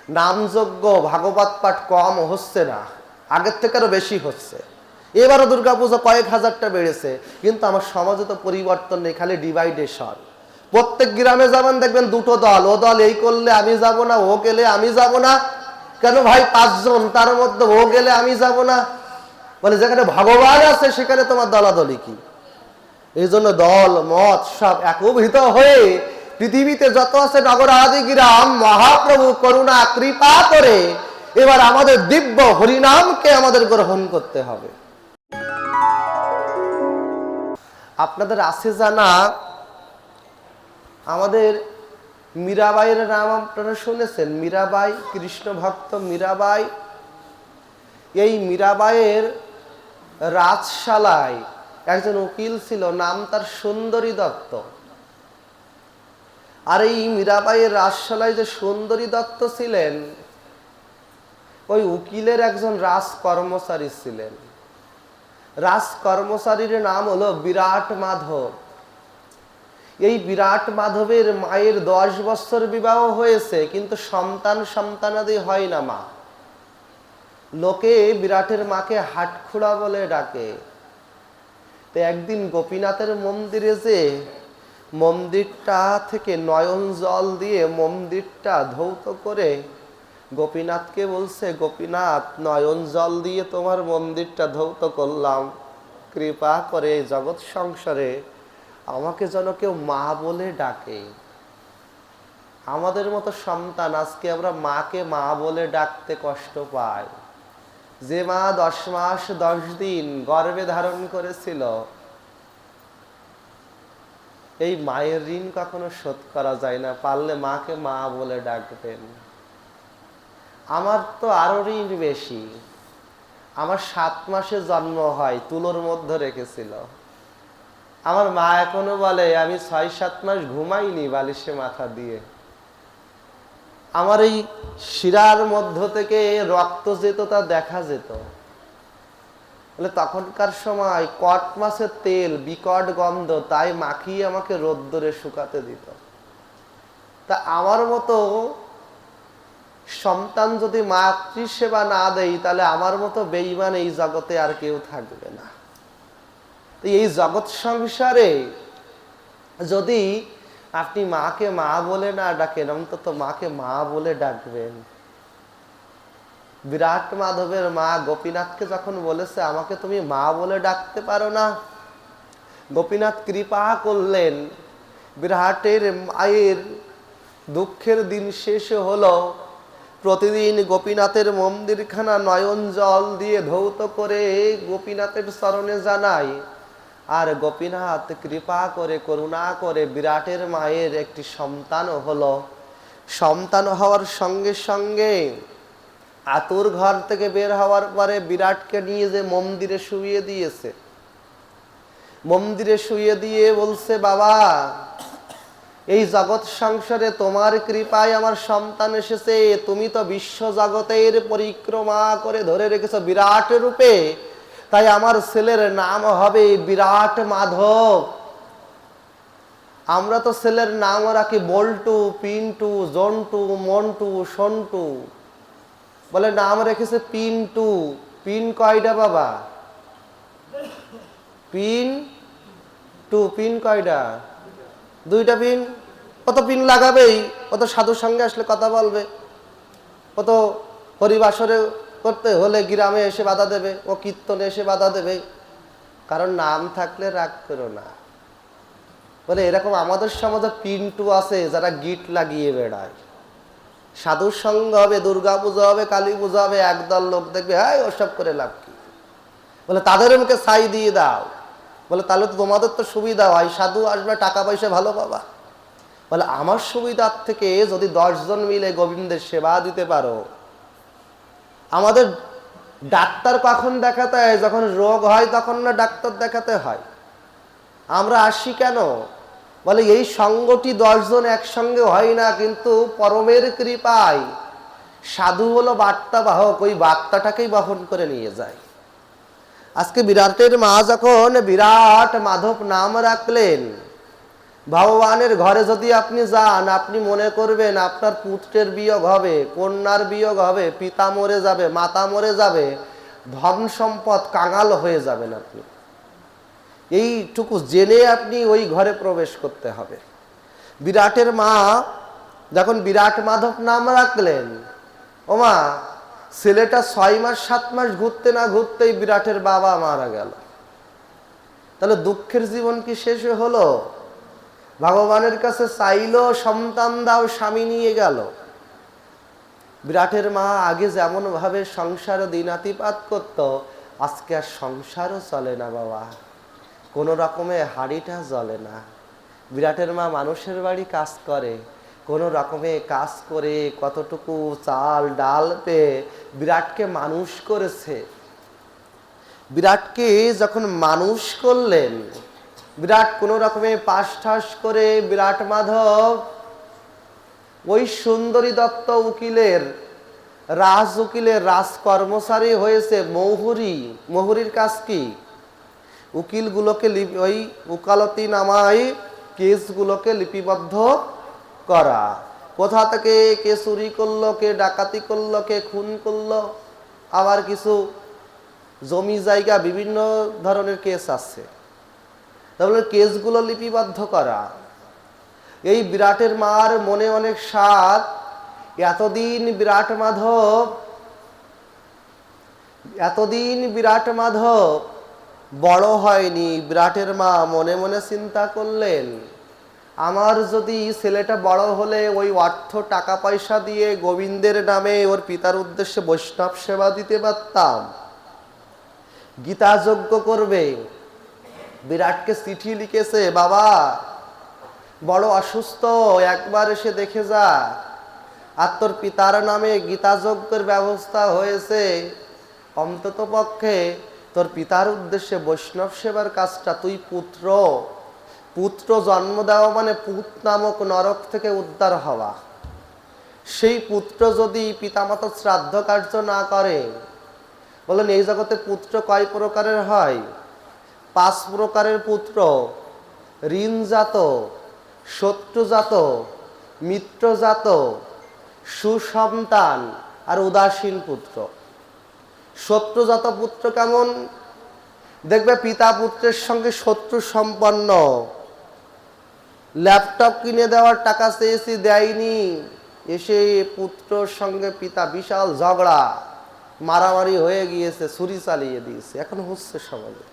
নামযজ্ঞ ভাগবত পাঠ কম হচ্ছে না, আগের থেকে আরো বেশি হচ্ছে। এবারও দুর্গাপূজা কয়েক হাজারটা বেড়েছে, কিন্তু আমার সমাজে তো পরিবর্তন নেই, খালি ডিভাইডেশন। প্রত্যেক গ্রামে যাবেন দেখবেন দুটো দল, ও দল এই করলে আমি যাব না, ও গেলে আমি যাব না। কেন ভাই? 5 জন, তার মধ্যে ও গেলে আমি যাব না। মানে যেখানে ভগবান আছে সেখানে তোমার দলাদলি কি? এই জন্য দল মত সব একভূত হয়ে পৃথিবীতে যত আছে নগর আদি গ্রাম, মহাপ্রভু করুণা কৃপা করে এবার আমাদের দিব্য হরিনামকে আমাদের গ্রহণ করতে হবে। আপনাদের আছে জানা, আমাদের মীরাবাইয়ের নাম আপনারা শুনেছেন? মীরাবাই, কৃষ্ণ ভক্ত মীরাবাই। এই মীরাবাইয়ের রাজশালায় একজন উকিল ছিল, নাম তার সুন্দরী দত্ত। আর এই মীরাবাইয়ের রাজশালায় যে সুন্দরী দত্ত ছিলেন, ওই উকিলের একজন রাজ কর্মচারী ছিলেন। রাজ কর্মচারীর নাম হলো বিরাট মাধব। এই বিরাট মাধবের মায়ের 10 বছর বিবাহ হয়েছে, কিন্তু সন্তানাদি হয় না। মা লোকে বিরাটের মাকে হাটখুড়া বলে ডাকে। তো একদিন গোপীনাথের মন্দিরে যে মন্দিরটা থেকে নয়ন জল দিয়ে মন্দিরটা ধৌত করে গোপীনাথকে বলছে, গোপীনাথ, নয়ন জল দিয়ে তোমার মন্দিরটা ধৌত করলাম, কৃপা করে জগৎ সংসারে আমাকে যেন কেউ মা বলে ডাকে। আমাদের মতো সন্তান আজকে আমরা মাকে মা বলে ডাকতে কষ্ট পাই। যে মা 10 মাস 10 দিন গর্ভে ধারণ করেছিল, এই মায়ের ঋণ কখনো শোধ করা যায় না। পারলে মাকে মা বলে ডাকবেন। আমার তো আরো ঋণ বেশি। আমার 7 মাসে জন্ম হয়, তুলোর মধ্যে রেখেছিল। আমার মা এখনো বলে আমি 6-7 মাস ঘুমাইনি বালিশে মাথা দিয়ে। আমার এই শিরার মধ্য থেকে রক্ত যেত, তা দেখা যেত। বলে তখনকার সময় কট মাছের তেল, বিকট গন্ধ, তাই মাখিয়ে আমাকে রোদ্দুরে শুকাতে দিত। তা আমার মতো সন্তান যদি মাতৃসেবা না দেয়, তাহলে আমার মতো বেঈমান এই জগতে আর কেউ থাকবে না। এই জগৎ সংসারে যদি আপনি মাকে মা বলে না ডাকেন, অন্তত মাকে মা বলে ডাকবেন। বিরাট মাধবের মা গোপীনাথকে যখন বলেছে আমাকে তুমি মা বলে ডাকতে পারো না, গোপীনাথ কৃপা করলেন। বিরাটের মায়ের দুঃখের দিন শেষ হলো। প্রতিদিন গোপীনাথের মন্দিরখানা নয়ন জল দিয়ে ধৌত করে গোপীনাথের চরণে জানাই। আর গোপীনাথ কৃপা করে করুণা করে বিরাটের মায়ের একটি সন্তান হলো। সন্তান হওয়ার সঙ্গে সঙ্গে আতুর ঘর থেকে বের হওয়ার পরে বিরাটকে নিয়ে যে মন্দিরে শুইয়ে দিয়েছে। মন্দিরে শুইয়ে দিয়ে বলছে, বাবা, এই জগৎ সংসারে তোমার কৃপায় আমার সন্তান এসেছে। তুমি তো বিশ্ব জগতের পরিক্রমা করে ধরে রেখেছো বিরাট রূপে, তাই আমার ছেলের নাম হবে বিরাট মাধব। আমরা তো ছেলের নাম রাখি বল্টু, পিন্টু, জন্টু, মন্টু, সন্টু। বলে নাম রেখেছে পিন্টু। পিন কয়টা বাবা? Pin two. পিন কয়টা? 2টা পিন। কত পিন লাগাবেই? কত সাধুর সঙ্গে আসলে কথা বলবে, কত হরিবাসরে করতে হলে গ্রামে এসে বাধা দেবে, ও কীর্তনে এসে বাধা দেবে। কারণ নাম থাকলে রাগ করো না। বলে এরকম আমাদের সমাজে পিন্টু আছে যারা গিট লাগিয়ে বেড়ায়। সাধুর সঙ্গ হবে, দুর্গা পূজা হবে, কালী পূজা হবে, একদল লোক দেখবে হ্যাঁ ওসব করে লাভ কি। বলে তাদের মুখে ছাই দিয়ে দাও। বলে তাহলে তো তোমাদের তো সুবিধা হয়, সাধু আসবে, টাকা পয়সা ভালো পাবা। বলে আমার সুবিধার থেকে যদি 10 জন মিলে গোবিন্দের সেবা দিতে পারো। আমাদের ডাক্তার কখন দেখাতে হয়? যখন রোগ হয় তখন না ডাক্তার দেখাতে হয়। আমরা আসি কেন? বলে এই সঙ্গটি 10 জন একসঙ্গে হয় না, কিন্তু পরমের কৃপায় সাধু হলো বার্তা বাহক, ওই বার্তাটাকেই বহন করে নিয়ে যায়। আজকে বিরাটের মা যখন বিরাট মাধব নাম রাখলেন, ভগবানের ঘরে যদি আপনি যান, আপনি মনে করবেন আপনার পুত্রের বিয়োগ হবে, কন্যার বিয়োগ হবে, পিতা মরে যাবে, মাতা মরে যাবে, ধন সম্পদ কাঙাল হয়ে যাবেন আপনি। এইটুকু জেনে আপনি ওই ঘরে প্রবেশ করতে হবে। বিরাটের মা যখন বিরাট মাধব নাম রাখলেন, ওমা ছেলেটা 6 মাস 7 মাস ঘুরতে না ঘুরতেই বিরাটের বাবা মারা গেল। তাহলে দুঃখের জীবন কি শেষ হলো? ভগবানের কাছে চাইলো সন্তান দাও, স্বামী নিয়ে গেল। বিরাটের মা আগে যেমন ভাবে সংসারে দিনাতিপাত করত, আজকে আর সংসারও চলে না বাবা, কোনো রকমে হাঁড়িটা জ্বলে না। বিরাটের মা মানুষের বাড়ি কাজ করে, কোনো রকমে কাজ করে কতটুকু চাল ডাল পেয়ে বিরাটকে মানুষ করেছে। বিরাটকে যখন মানুষ করলেন, বিরাট কোনো রকমে পাশ ঠাস করে বিরাট মাধব ওই সুন্দরী দত্ত উকিলের রাজ কর্মচারী হয়েছে মৌহুরি। মৌহুরির কাজ কি? উকিলগুলোকে ওই উকালতি নামায় কেসগুলোকে লিপিবদ্ধ করা। কোথা থেকে কে চুরি করলো, কে ডাকাতি করলো, কে খুন করলো, আবার কিছু জমি জায়গা বিভিন্ন ধরনের কেস আছে, তাহলে কেসগুলো লিপিবদ্ধ করা। এই বিরাটের মার মনে অনেক স্বাদ, এতদিন বিরাট মাধব বড় হয়নি। বিরাটের মা মনে মনে চিন্তা করলেন, আমার যদি ছেলেটা বড় হলে ওই অর্থ টাকা পয়সা দিয়ে গোবিন্দের নামে ওর পিতার উদ্দেশ্যে বৈষ্ণব সেবা দিতে পারতাম, গীতা যজ্ঞ করবে। বিরাটকে চিঠি লিখেছে, বাবা বড় অসুস্থ, একবার এসে দেখে যা, আর তোর পিতার নামে গীতা যজ্ঞের ব্যবস্থা হয়েছে, অন্তত পক্ষে তোর পিতার উদ্দেশ্যে বৈষ্ণব সেবার কাজটা তুই পুত্র জন্ম দেওয়া মানে পুত নামক নরক থেকে উদ্ধার হওয়া। সেই পুত্র যদি পিতামাতার শ্রাদ্ধ কার্য না করে, বলেন এই জগতে পুত্র কয় প্রকারের হয়? 5 প্রকারের পুত্র: ঋণজাত, শত্রুজাত, মিত্রজাত, সুসন্তান আর উদাসীন পুত্র। শত্রুজাত পুত্র কেমন? দেখবে পিতা পুত্রের সঙ্গে শত্রু সম্পন্ন। ল্যাপটপ কিনে দেওয়ার টাকা চেয়েছি, দেয়নি, এসে পুত্রর সঙ্গে পিতা বিশাল ঝগড়া, মারামারি হয়ে গিয়েছে, ছুরি চালিয়ে দিয়েছে, এখন হচ্ছে সমাজে।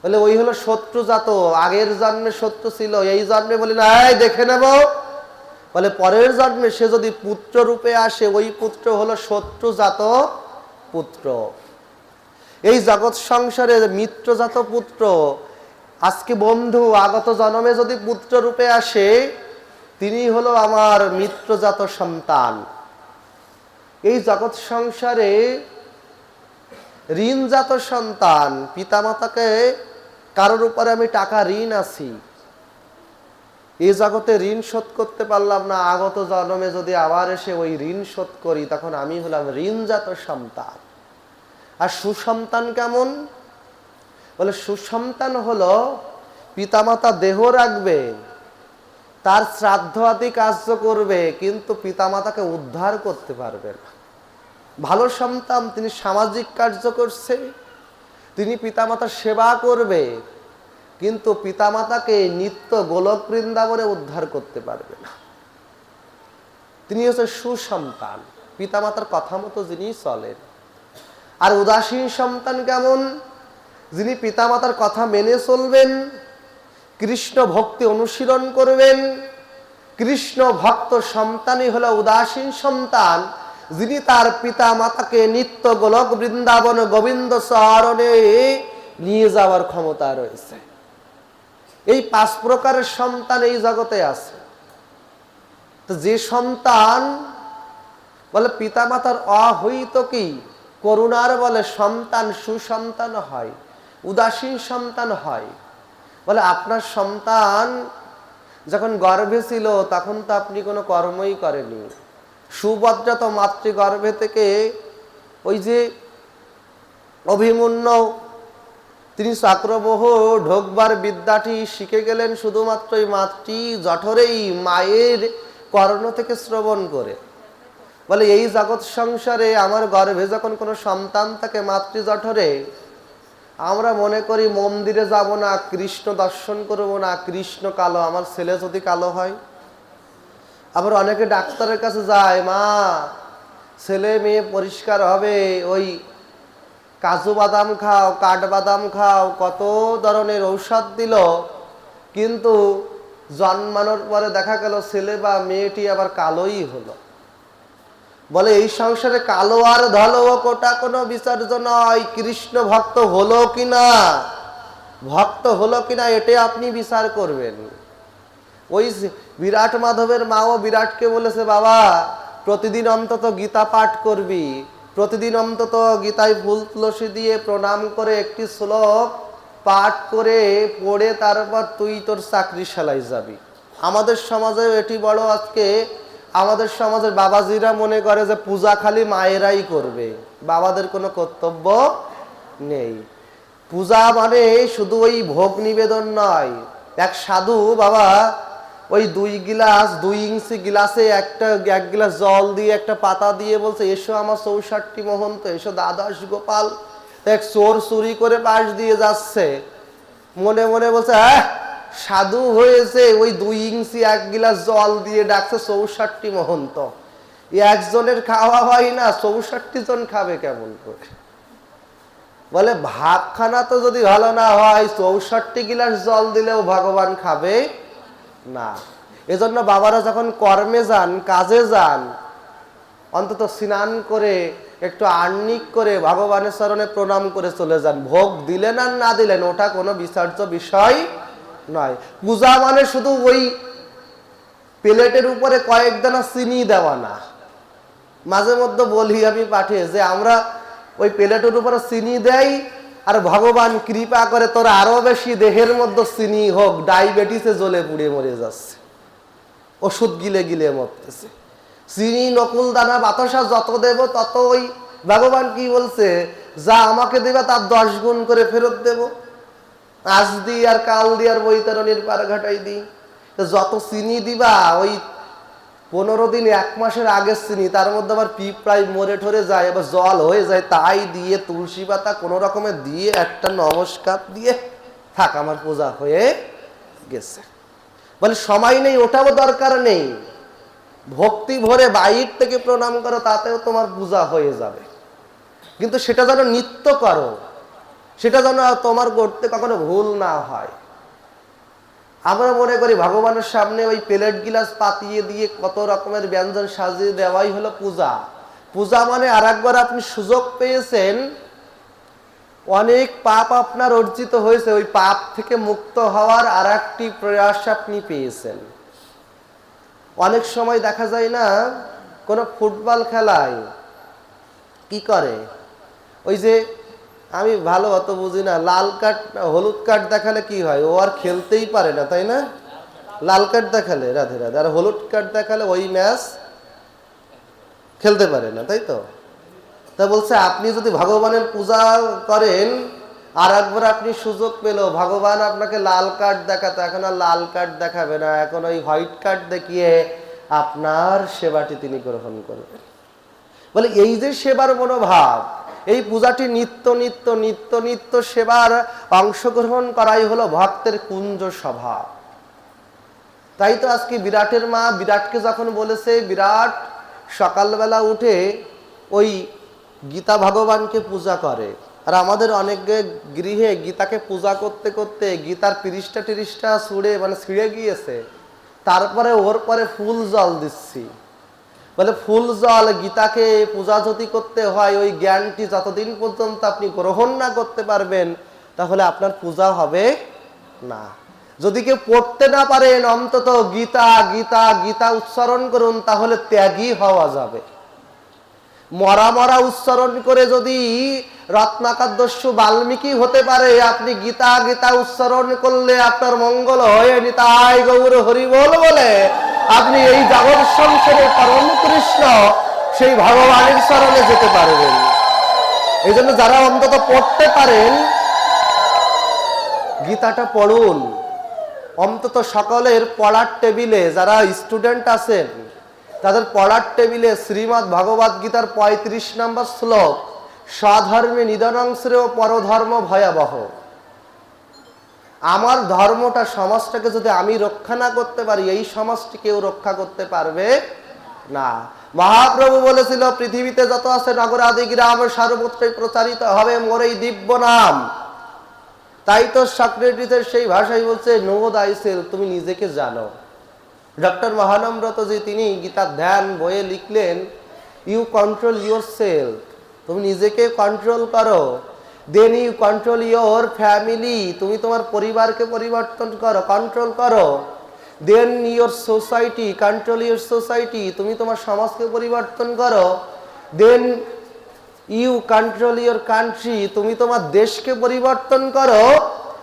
বলে ওই হলো শত্রুজাত, আগের জন্মে শত্রু ছিল, এই জন্মে বলি না দেখে নেব। বলে পরের জন্মে সে যদি পুত্র রূপে আসে, ওই পুত্র হলো শত্রুজাত পুত্র। এই জগৎ সংসারে মিত্রজাত পুত্র, আজকে বন্ধু আগত জন্মে যদি পুত্র রূপে আসে, তিনি হলো আমার মিত্রজাত সন্তান। এই জগৎ সংসারে ঋণজাত সন্তান, পিতামাতাকে কারোর উপরে আমি টাকা ঋণ আছি, এই জগতে ঋণ শোধ করতে পারলাম না, আগত জন্মে যদি আবার এসে ওই ঋণ শোধ করি, তখন আমি হলাম ঋণজাত সন্তান। আর সুসন্তান কেমন? বলে সুসন্তান হলো পিতামাতা দেহ রাখবে, তার শ্রাদ্ধ আদি কার্য করবে, কিন্তু পিতামাতাকে উদ্ধার করতে পারবে না। ভালো সন্তান, তিনি সামাজিক কার্য করছে, তিনি পিতামাতার সেবা করবে, কিন্তু পিতামাতাকে নিত্য গোলক বৃন্দাবনে উদ্ধার করতে পারবে না। তিনি হচ্ছে সুসন্তান, পিতামাতার কথা মতো যিনি চলেন। আর উদাসীন সন্তান কেমন? যিনি পিতামাতার কথা মেনে চলবেন, কৃষ্ণ ভক্তি অনুশীলন করবেন। কৃষ্ণ ভক্ত সন্তানই হলো উদাসীন সন্তান, যিনি তার পিতা মাতাকে নিত্য গোলক বৃন্দাবন গোবিন্দ চরণে নিয়ে যাওয়ার ক্ষমতা রয়েছে। এই 5 প্রকারের সন্তান এই জগতে আছে। তো যে সন্তান বলে পিতামাতার অহৈত কি করুণার বলে সন্তান সুসন্তান হয়, উদাসীন সন্তান হয়। বলে আপনার সন্তান যখন গর্ভে ছিল তখন তো আপনি কোনো কর্মই করেনি, সুভদ্রা তো মাতৃগর্ভে থেকে ওই যে অভিমন্যু তিনি চক্রবহ ঢোকবার বিদ্যাটি শিখে গেলেন শুধুমাত্র এই মাতৃ জঠরেই মায়ের কর্ণ থেকে শ্রবণ করে। বলে এই জগৎ সংসারে আমার গর্ভে যখন কোনো সন্তান থাকে মাতৃ জঠরে, আমরা মনে করি মন্দিরে যাব না, কৃষ্ণ দর্শন করব না, কৃষ্ণ কালো, আমার ছেলে যদি কালো হয়। আবার অনেকে ডাক্তারের কাছে যায়, মা ছেলে মেয়ে পরিষ্কার হবে, ওই কাজু বাদাম খাও, কাঠবাদাম খাও, কত ধরনের ঔষধ দিল, কিন্তু জন্মানোর পরে দেখা গেল ছেলে বা মেয়েটি আবার কালোই হলো। বলে এই সংসারে কালো আর ধলো কোটা কোনো বিচার্য নয়, কৃষ্ণ ভক্ত হলো কিনা, ভক্ত হলো কিনা এটাই আপনি বিচার করবেন। ওই বিরাট মাধবের মাও বিরাটকে বলেছে, বাবা প্রতিদিন অন্তত গীতা পাঠ করবি, প্রতিদিন অন্তত গীতায় ফুল তুলসী দিয়ে প্রণাম করে একটি শ্লোক পাঠ করে পড়ে তারপর তুই তোর চাকরিশালায় যাবি। আমাদের সমাজে এটি বড়, আজকে আমাদের সমাজের বাবাজিরা মনে করে যে পূজা খালি মায়েরাই করবে, বাবাদের কোনো কর্তব্য নেই। পূজা মানে শুধু ওই ভোগ নিবেদন নয়। এক সাধু বাবা ওই 2 ইঞ্চি গিলাসে এক গিলাস জল দিয়ে একটা পাতা দিয়ে বলছে, এসো আমার 64 মহন্ত, এসো দ্বাদশ গোপাল। এক চোর চুরি করে পাশ দিয়ে যাচ্ছে, মনে মনে বলছে, হ্যাঁ সাধু হয়েছে, ওই 2 ইঞ্চি এক গিলাস জল দিয়ে ডাকছে 64 মহন্ত। একজনের খাওয়া হয় না, 64 জন খাবে কেমন করে? বলে ভাতখানা তো যদি ভালো না হয় 64 গিলাস জল দিলেও ভগবান খাবে না। এজন্য বাবারা যখন কর্মে যান, কাজে যান, অন্তত স্নান করে একটু আহ্নিক করে ভগবানের চরণে প্রণাম করে চলে যান। ভোগ দিলেন আর না দিলেন ওটা কোনো বিচার্য বিষয় নয়। পূজা মানে শুধু ওই প্লেটের উপরে কয়েক দানা চিনি দেওয়া না। মাঝে মধ্যে বলি আমি পাঠে যে আমরা ওই প্লেটের উপরে চিনি দেই আর ভগবান কৃপা করে তোর আরো বেশি দেহের মধ্যে চিনি হোক, ডায়াবেটিসে জ্বলে পুড়ে মরে যাচ্ছে, ওষুধ গিলে গিলে মরতেছে। চিনি নকুল দানা বাতাসা যত দেব তত ওই ভগবান কি বলছে, যা আমাকে দেবে তার 10 গুণ করে ফেরত দেব, আজ দি আর কাল দি আর বৈতরণীর পার ঘাটাই দি। যত চিনি দিবা ওই 15 দিন 1 মাসের আগের চিনি, তার মধ্যে আবার পিঁপড়ায় মরে ঠরে যায়, আবার জল হয়ে যায়, তাই দিয়ে তুলসী পাতা কোন রকমের দিয়ে একটা নমস্কার দিয়ে থাক আমার পূজা হয়ে গেছে। বলে সময় নেই, ওটাও দরকার নেই, ভক্তি ভরে বাইর থেকে প্রণাম করো, তাতেও তোমার পূজা হয়ে যাবে। কিন্তু সেটা যেন নিত্য করো, সেটা যেন তোমার করতে কখনো ভুল না হয়। আমরা মনে করি ভগবানের সামনে ওই প্লেট গিলাস পাতিয়ে দিয়ে কত রকমের ব্যঞ্জন সাজিয়ে দেওয়াই হলো পূজা। পূজা মানে আর একবার আপনি সুযোগ পেয়েছেন, অনেক পাপ আপনার অর্জিত হয়েছে, ওই পাপ থেকে মুক্ত হওয়ার আর একটি প্রয়াস আপনি পেয়েছেন। অনেক সময় দেখা যায় না, কোনো ফুটবল খেলায় কি করে, ওই যে আমি ভালো অত বুঝি না, লাল কার্ড হলুদ কার্ড দেখালে কি হয়, ও আর খেলতেই পারে না, তাই না? লাল কার্ড দেখালে রাধে রাধে, আর হলুদ কার্ড দেখালে ওই ম্যাচ খেলতে পারে না, তাই তো? তা বলছে আপনি যদি ভগবানের পূজা করেন, আর একবার আপনি সুযোগ পেল, ভগবান আপনাকে লাল কার্ড দেখাতো, এখন আর লাল কার্ড দেখাবে না, এখন ওই হোয়াইট কার্ড দেখিয়ে আপনার সেবাটি তিনি গ্রহণ করবেন। বলে এই যে সেবার মনোভাব, এই পূজাটি নিত্য নিত্য নিত্য নিত্য সেবার অংশগ্রহণ করাই হলো ভক্তের কুঞ্জ স্বভাব। তাই তো আজকে বিরাটের মা বিরাটকে যখন বলেছে, বিরাট সকালবেলা উঠে ওই গীতা ভগবানকে পূজা করে, আর আমাদের অনেক গৃহে গীতাকে পূজা করতে করতে গীতার 30টা ছিঁড়ে গিয়েছে, তারপরে ওর পরে ফুল জল দিচ্ছি। বলে ফুল জল গীতাকে পূজা যদি করতে হয়, ওই জ্ঞানটি যতদিন পর্যন্ত আপনি গ্রহণ না করতে পারবেন তাহলে আপনার পূজা হবে না। যদি কেউ পড়তে না পারেন, অন্তত গীতা গীতা গীতা উচ্চারণ করুন, তাহলে ত্যাগী হওয়া যাবে। মরা মরা উচ্চারণ করে যদি রত্নাকরদস্যু বাল্মীকি হতে পারে, আপনি গীতা গীতা উচ্চারণ করলে আপনার মঙ্গল হয়ে নিতাই গৌর হরি বল বলে আপনি এই জগৎ সংসারে পরম কৃষ্ণ সেই ভগবানের চরণে যেতে পারবেন। এই জন্য যারা অন্তত পড়তে পারেন গীতাটা পড়ুন। অন্তত সকলের পড়ার টেবিলে যারা স্টুডেন্ট আছেন তাদের পড়ার টেবিলে শ্রীমদ্ ভগবদ গীতার ৩৫ নম্বর শ্লোক, স্বধর্মে নিধনং শ্রেয় পরধর্ম ভয়াবহ। আমার ধর্মটা, সমাজটাকে যদি আমি রক্ষা না করতে পারি, এই সমাজটি কেউ রক্ষা করতে পারবে না। মহাপ্রভু বলেছিল পৃথিবীতে যত আছে নগরাদি গ্রাম সর্বত্রই প্রচারিত হবে মোর এই দিব্য নাম। তাই তো সক্রেটিসের সেই ভাষায় বলছে নো দাইসেল, তুমি নিজেকে জানো। ডক্টর মহানম্রতজি তিনি গীতার ধ্যান বইয়ে লিখলেন ইউ কন্ট্রোল ইউর সেলফ, তুমি নিজেকে কন্ট্রোল করো। Then you control your family, তুমি তোমার পরিবারকে পরিবর্তন করো, কন্ট্রোল করো। Then your society, control your society, তুমি তোমার সমাজকে পরিবর্তন করো। Then you control your country, তুমি তোমার দেশকে পরিবর্তন করো।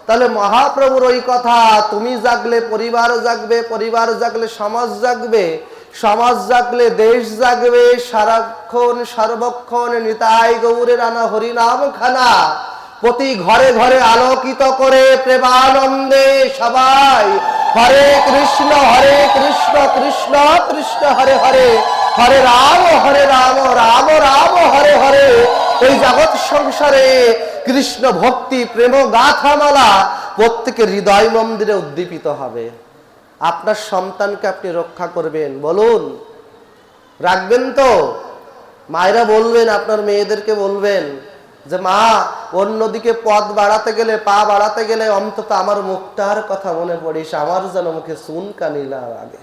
তাহলে মহাপ্রভুর ওই কথা, তুমি জাগলে পরিবার জাগবে, পরিবার জাগলে সমাজ জাগবে, সমাজ জাগলে দেশ জাগবে। সারাক্ষণ সর্বক্ষণ নিতাই গৌরের আনা হরিনাম খানা প্রতি ঘরে ঘরে আলোকিত করে প্রেমানন্দে সবাই হরে কৃষ্ণ কৃষ্ণ কৃষ্ণ হরে হরে, হরে রাম রাম রাম হরে হরে। এই জগৎ সংসারে কৃষ্ণ ভক্তি প্রেম গাথামালা প্রত্যেকের হৃদয় মন্দিরে উদ্দীপিত হবে। আপনার সন্তানকে আপনি রক্ষা করবেন, বলুন রাখবেন তো? মায়েরা বলবেন, আপনার মেয়েদেরকে বলবেন যে মা অন্যদিকে পথ বাড়াতে গেলে, পা বাড়াতে গেলে অন্তত আমার মুখটার কথা মনে পড়িস, আমার যেন মুখে চুনকানি না লাগে।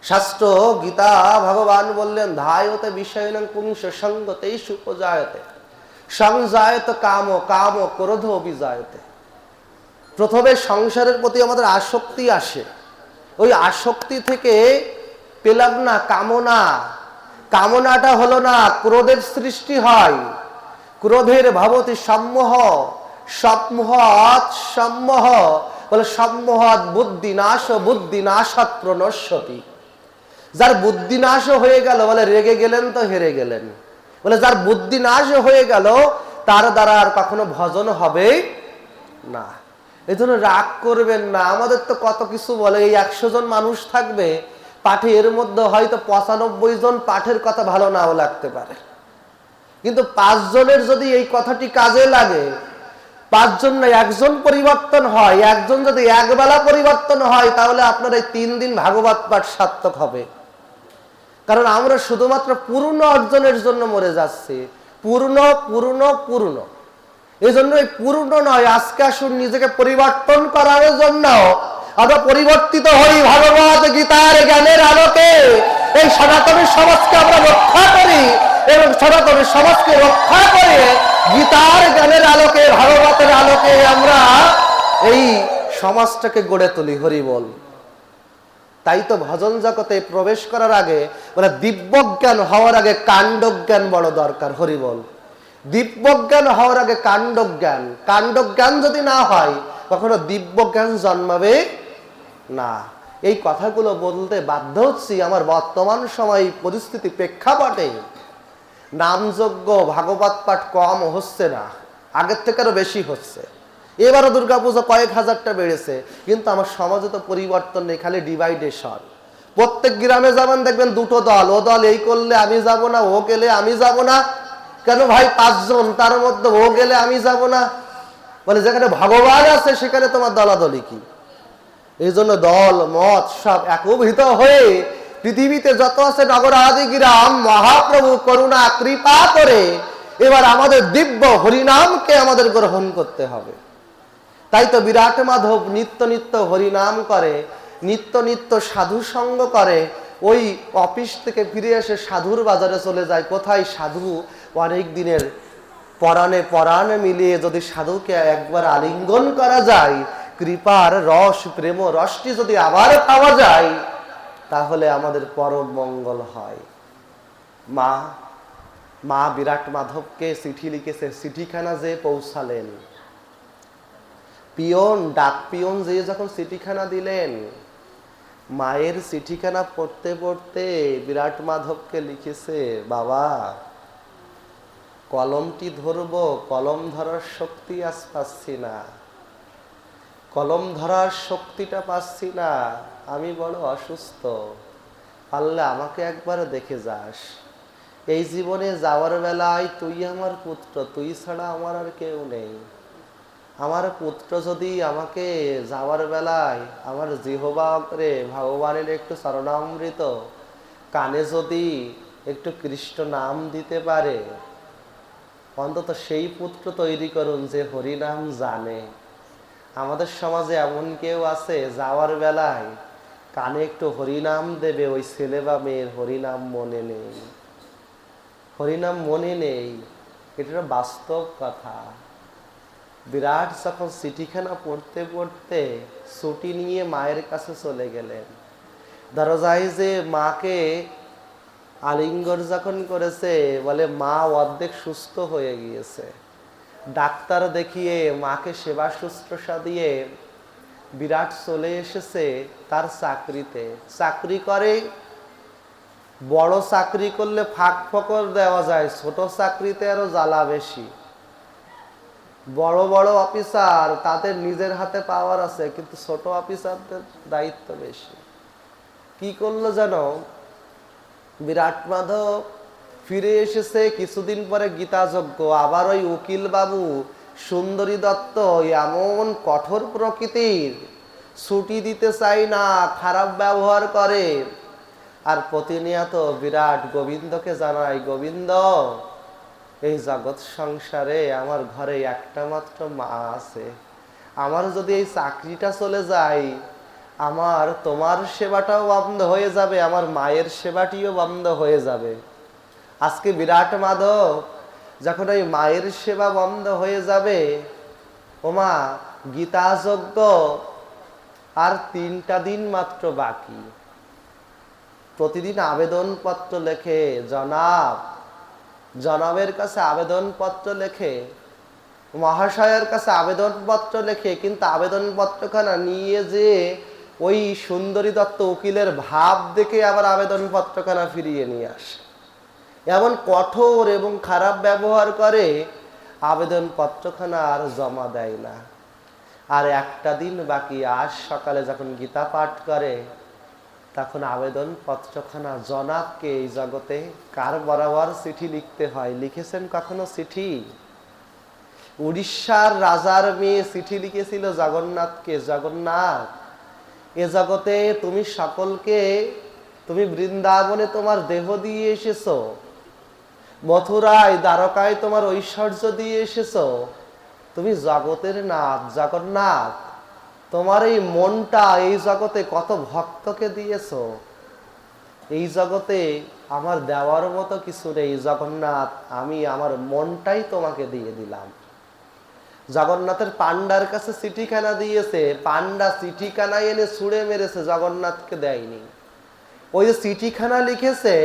শাস্ত্র গীতা ভগবান বললেন ধায়তে বিষয়ং পুংস সঙ্গতেই সুপজায়তে সংজায়ত কাম কাম ক্রোধ অভিজায়তে। প্রথমে সংসারের প্রতি আমাদের আসক্তি আসে, ওই আসক্তি থেকে পেলাম না কামনা, কামনাটা হলো না, ক্রোধের সৃষ্টি হয়। ক্রোধের ভবতি সম্মোহ, সম্মোহাৎ সম্মোহ, বলে সম্মোহাৎ বুদ্ধিনাশ, বুদ্ধিনাশাৎ প্রণশ্যতি। যার বুদ্ধি নাশ হয়ে গেল, বলে রেগে গেলেন তো হেরে গেলেন। বলে যার বুদ্ধি নাশ হয়ে গেল তার দ্বারা আর কখনো ভজন হবে না। এই জন্য রাগ করবেন না। আমাদের তো কত কিছু বলে, এই 100 জন মানুষ থাকবে পাঠে, এর মধ্যে হয়তো 95 জন পাঠের কথা ভালো নাও লাগতে পারে, কিন্তু 5 জনের যদি এই কথাটি কাজে লাগে, 5 জন না 1 জন পরিবর্তন হয়, 1 জন যদি একবেলা পরিবর্তন হয়, তাহলে আপনার এই 3 দিন ভাগবত পাঠ সার্থক হবে। কারণ আমরা শুধুমাত্র পূর্ণ অর্জনের জন্য মরে যাচ্ছি, পূর্ণ পূর্ণ পূর্ণ। এই জন্য এই পূর্ণ নয়, আজকে আসুন নিজেকে পরিবর্তন করার জন্য আমরা পরিবর্তিত হই ভগবত গীতার জ্ঞানের আলোকে। এই সনাতনী সমাজকে আমরা রক্ষা করি এবং সনাতনী সমাজকে রক্ষা করে গীতার জ্ঞানের আলোকে, ভাগবতের আলোকে আমরা এই সমাজটাকে গড়ে তুলি। হরি বল। তাই তো ভজন জগতে প্রবেশ করার আগে বলে দিব্যজ্ঞান হওয়ার আগে কাণ্ডজ্ঞান বড় দরকার। হরি বল। দিব্যজ্ঞান হওয়ার আগে কাণ্ডজ্ঞান, কাণ্ডজ্ঞান যদি না হয় কখনো দিব্যজ্ঞান জন্মাবে না। এই কথাগুলো বলতে বাধ্য হচ্ছি আমার বর্তমান সময় পরিস্থিতি প্রেক্ষাপটে। নামযজ্ঞ ভাগবত পাঠ কম হচ্ছে না, আগের থেকে আরো বেশি হচ্ছে। এবারও দুর্গাপুজো কয়েক হাজারটা বেড়েছে, কিন্তু আমার সমাজে তো পরিবর্তন নেই, খালি ডিভাইডেশন। প্রত্যেক গ্রামে যাবেন দেখবেন 2টো দল, ও দল এই করলে আমি যাব না, ও গেলে আমি যাব না। কেন ভাই 5 জন, তার মধ্যে ও গেলে আমি যাব না, বলে যেখানে ভগবান আছে সেখানে তোমার দলাদলি কি? এই জন্য দল মত সব একভূত হয়ে পৃথিবীতে যত আছে নগর আদি গ্রাম, মহাপ্রভু করুণা কৃপা করে এবার আমাদের দিব্য হরিনামকে আমাদের গ্রহণ করতে হবে। তাই তো বিরাট মাধব নিত্য নিত্য হরিনাম করে, নিত্য নিত্য সাধু সঙ্গ করে। ওই অফিস থেকে ফিরে এসে সাধুর বাজারে চলে যায়। কোথায় সাধু? অনেক দিনের পরাণে পরাণ মিলিয়ে যদি সাধুকে একবার আলিঙ্গন করা যায়, কৃপার রস প্রেম রসটি যদি আবার পাওয়া যায়, তাহলে আমাদের পরম মঙ্গল হয়। মা বিরাট মাধবকে চিঠি লিখেছে, চিঠিখানা যে পৌঁছালেন, পিয়ন ডাক পিয়ন যে যখন চিঠিখানা দিলেন, মায়ের চিঠিখানা পড়তে পড়তে বিরাট মাধবকে লিখেছে, বাবা কলমটি ধরবো, কলম ধরার শক্তি আজ পাচ্ছি না, কলম ধরার শক্তিটা পাচ্ছি না, আমি বড় অসুস্থ, পারলে আমাকে একবার দেখে যাস। এই জীবনে যাওয়ার বেলায় তুই আমার পুত্র, তুই ছাড়া আমার আর কেউ নেই। আমার পুত্র যদি আমাকে যাওয়ার বেলায় আমার জিহ্বা করে ভগবানের একটু চরণামৃত, কানে যদি একটু কৃষ্ণ নাম দিতে পারে, অন্তত সেই পুত্র তৈরি করুন যে হরিনাম জানে। আমাদের সমাজে এমন কেউ আছে যাওয়ার বেলায় কানে একটু হরিনাম দেবে, ওই ছেলে বা মেয়ের হরিনাম মনে নেই, হরিনাম মনে নেই। এটা বাস্তব কথা। বিরাট যখন চিঠিখানা পড়তে পড়তে ছুটি নিয়ে মায়ের কাছে চলে গেলেন, দরজায় যে মাকে আলিঙ্গন যখন করেছে, বলে মা অর্ধেক সুস্থ হয়ে গিয়েছে। ডাক্তার দেখিয়ে মাকে সেবা শুশ্রূষা দিয়ে বিরাট চলে এসেছে তার চাকরিতে। চাকরি করে, বড় চাকরি করলে ফাঁক ফকর দেওয়া যায়, ছোট চাকরিতে আরো জ্বালা বেশি। বড় বড় অফিসার তাদের নিজের হাতে পাওয়ার আছে, কিন্তু ছোট অফিসারদের দায়িত্ব বেশি। কি করলো জানো, বিরাট মাধব ফিরে এসেছে কিছুদিন পরে গীতাযজ্ঞ। আবার ওই উকিল বাবু সুন্দরী দত্ত এমন কঠোর প্রকৃতির, ছুটি দিতে চাই না, খারাপ ব্যবহার করে। আর প্রতিনিয়ত বিরাট গোবিন্দকে জানাই, গোবিন্দ এই জগৎ সংসারে আমার ঘরে একটা মাত্র মা আছে, আমার যদি এই চাকরিটা চলে যায়, আমার তোমার সেবাটাও বন্ধ হয়ে যাবে, আমার মায়ের সেবাটিও বন্ধ হয়ে যাবে। আজকে বিরাট মাধব যখন ওই মায়ের সেবা বন্ধ হয়ে যাবে, ওমা গীতাযজ্ঞ আর 3টা দিন মাত্র বাকি। প্রতিদিন আবেদনপত্র লেখে, জনাবের কাছে আবেদনপত্র লেখে, মহাশয়ের কাছে আবেদনপত্র লেখে, কিন্তু আবেদনপত্রখানা নিয়ে যে ওই সুন্দরী দত্ত উকিলের ভাব দেখে আবার আবেদনপত্রখানা ফিরিয়ে নিয়ে আসে। এমন কঠোর এবং খারাপ ব্যবহার করে, আবেদনপত্রখানা আর জমা দেয় না। আর একটা দিন বাকি, আজ সকালে যখন গীতা পাঠ করে, তখন আবেদনপত্রখানা জনাবকে এই জগতে কার বরাবর চিঠি লিখতে হয়, লিখেছেন কখনো চিঠি? উড়িষ্যার রাজার মেয়ে চিঠি লিখেছিল জগন্নাথকে, জগন্নাথ এ জগতে তুমি সকলকে, তুমি বৃন্দাবনে তোমার দেহ দিয়ে এসেছো, মথুরায় দ্বারকায় তোমার ঐশ্বর্য দিয়ে এসেছো, তুমি জগতের নাথ জগন্নাথ, তোমার এই মনটা এই জগতে কত ভক্তকে দিয়েছো, এই জগতে আমার দেওয়ার মতো কিছু নেই জগন্নাথ, আমি আমার মনটাই তোমাকে দিয়ে দিলাম। জগন্নাথের পান্ডার কাছে চিঠিখানা দিয়েছে, পান্ডা চিঠিখানা এনে ছুঁড়ে মেরেছে, জগন্নাথকে দেয়নি। ওই যে চিঠিখানা লিখেছে,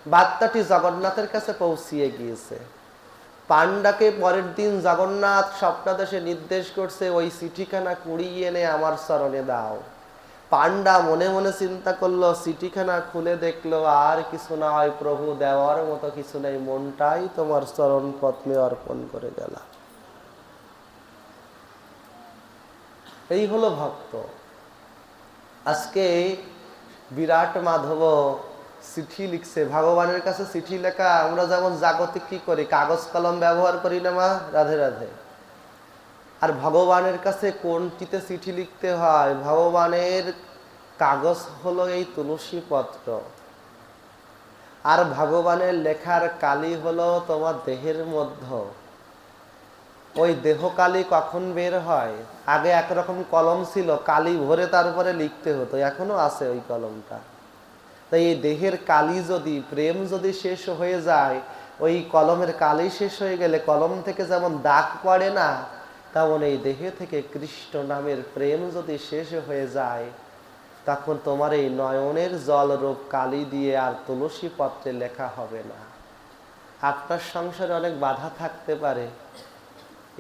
বার্তাটি জগন্নাথের কাছে পৌঁছিয়ে গিয়েছে। পান্ডাকে পরের দিন জগন্নাথ স্বপ্নাদেশে নির্দেশ করছে, ওই চিঠিখানা কুড়িয়ে এনে আমার চরণে দাও। পান্ডা মনে মনে চিন্তা করলো, চিঠিখানা খুলে দেখলো আর কিছু নয় প্রভু, দেওয়ার মতো কিছু নেই, মনটাই তোমার চরণ পদ্মে অর্পণ করে গেলাম। এই হলো ভক্ত। আজকে বিরাট মাধব চিঠি লিখছে, ভগবানের কাছে চিঠি লেখা। আমরা যেমন জাগতিক কি করি, কাগজ কলম ব্যবহার করি না মা, রাধে রাধে। আর ভগবানের কাছে কোনটিতে চিঠি লিখতে হয়? ভগবানের কাগজ হলো এই তুলসী পত্র, আর ভগবানের লেখার কালি হলো তোমার দেহের মধ্যে। ওই দেহ কালি কখন বের হয়? আগে একরকম কলম ছিল, কালি ভরে তারপরে লিখতে হতো, এখনো আছে ওই কলমটা। তাই এই দেহের কালি যদি, প্রেম যদি শেষ হয়ে যায়, ওই কলমের কালি শেষ হয়ে গেলে কলম থেকে যেমন দাগ পড়ে না, তেমন এই দেহে থেকে কৃষ্ণ নামের প্রেম যদি শেষ হয়ে যায়, তখন তোমার এই নয়নের জল রূপ কালি দিয়ে আর তুলসী পত্রে লেখা হবে না। আপনার সংসারে অনেক বাধা থাকতে পারে,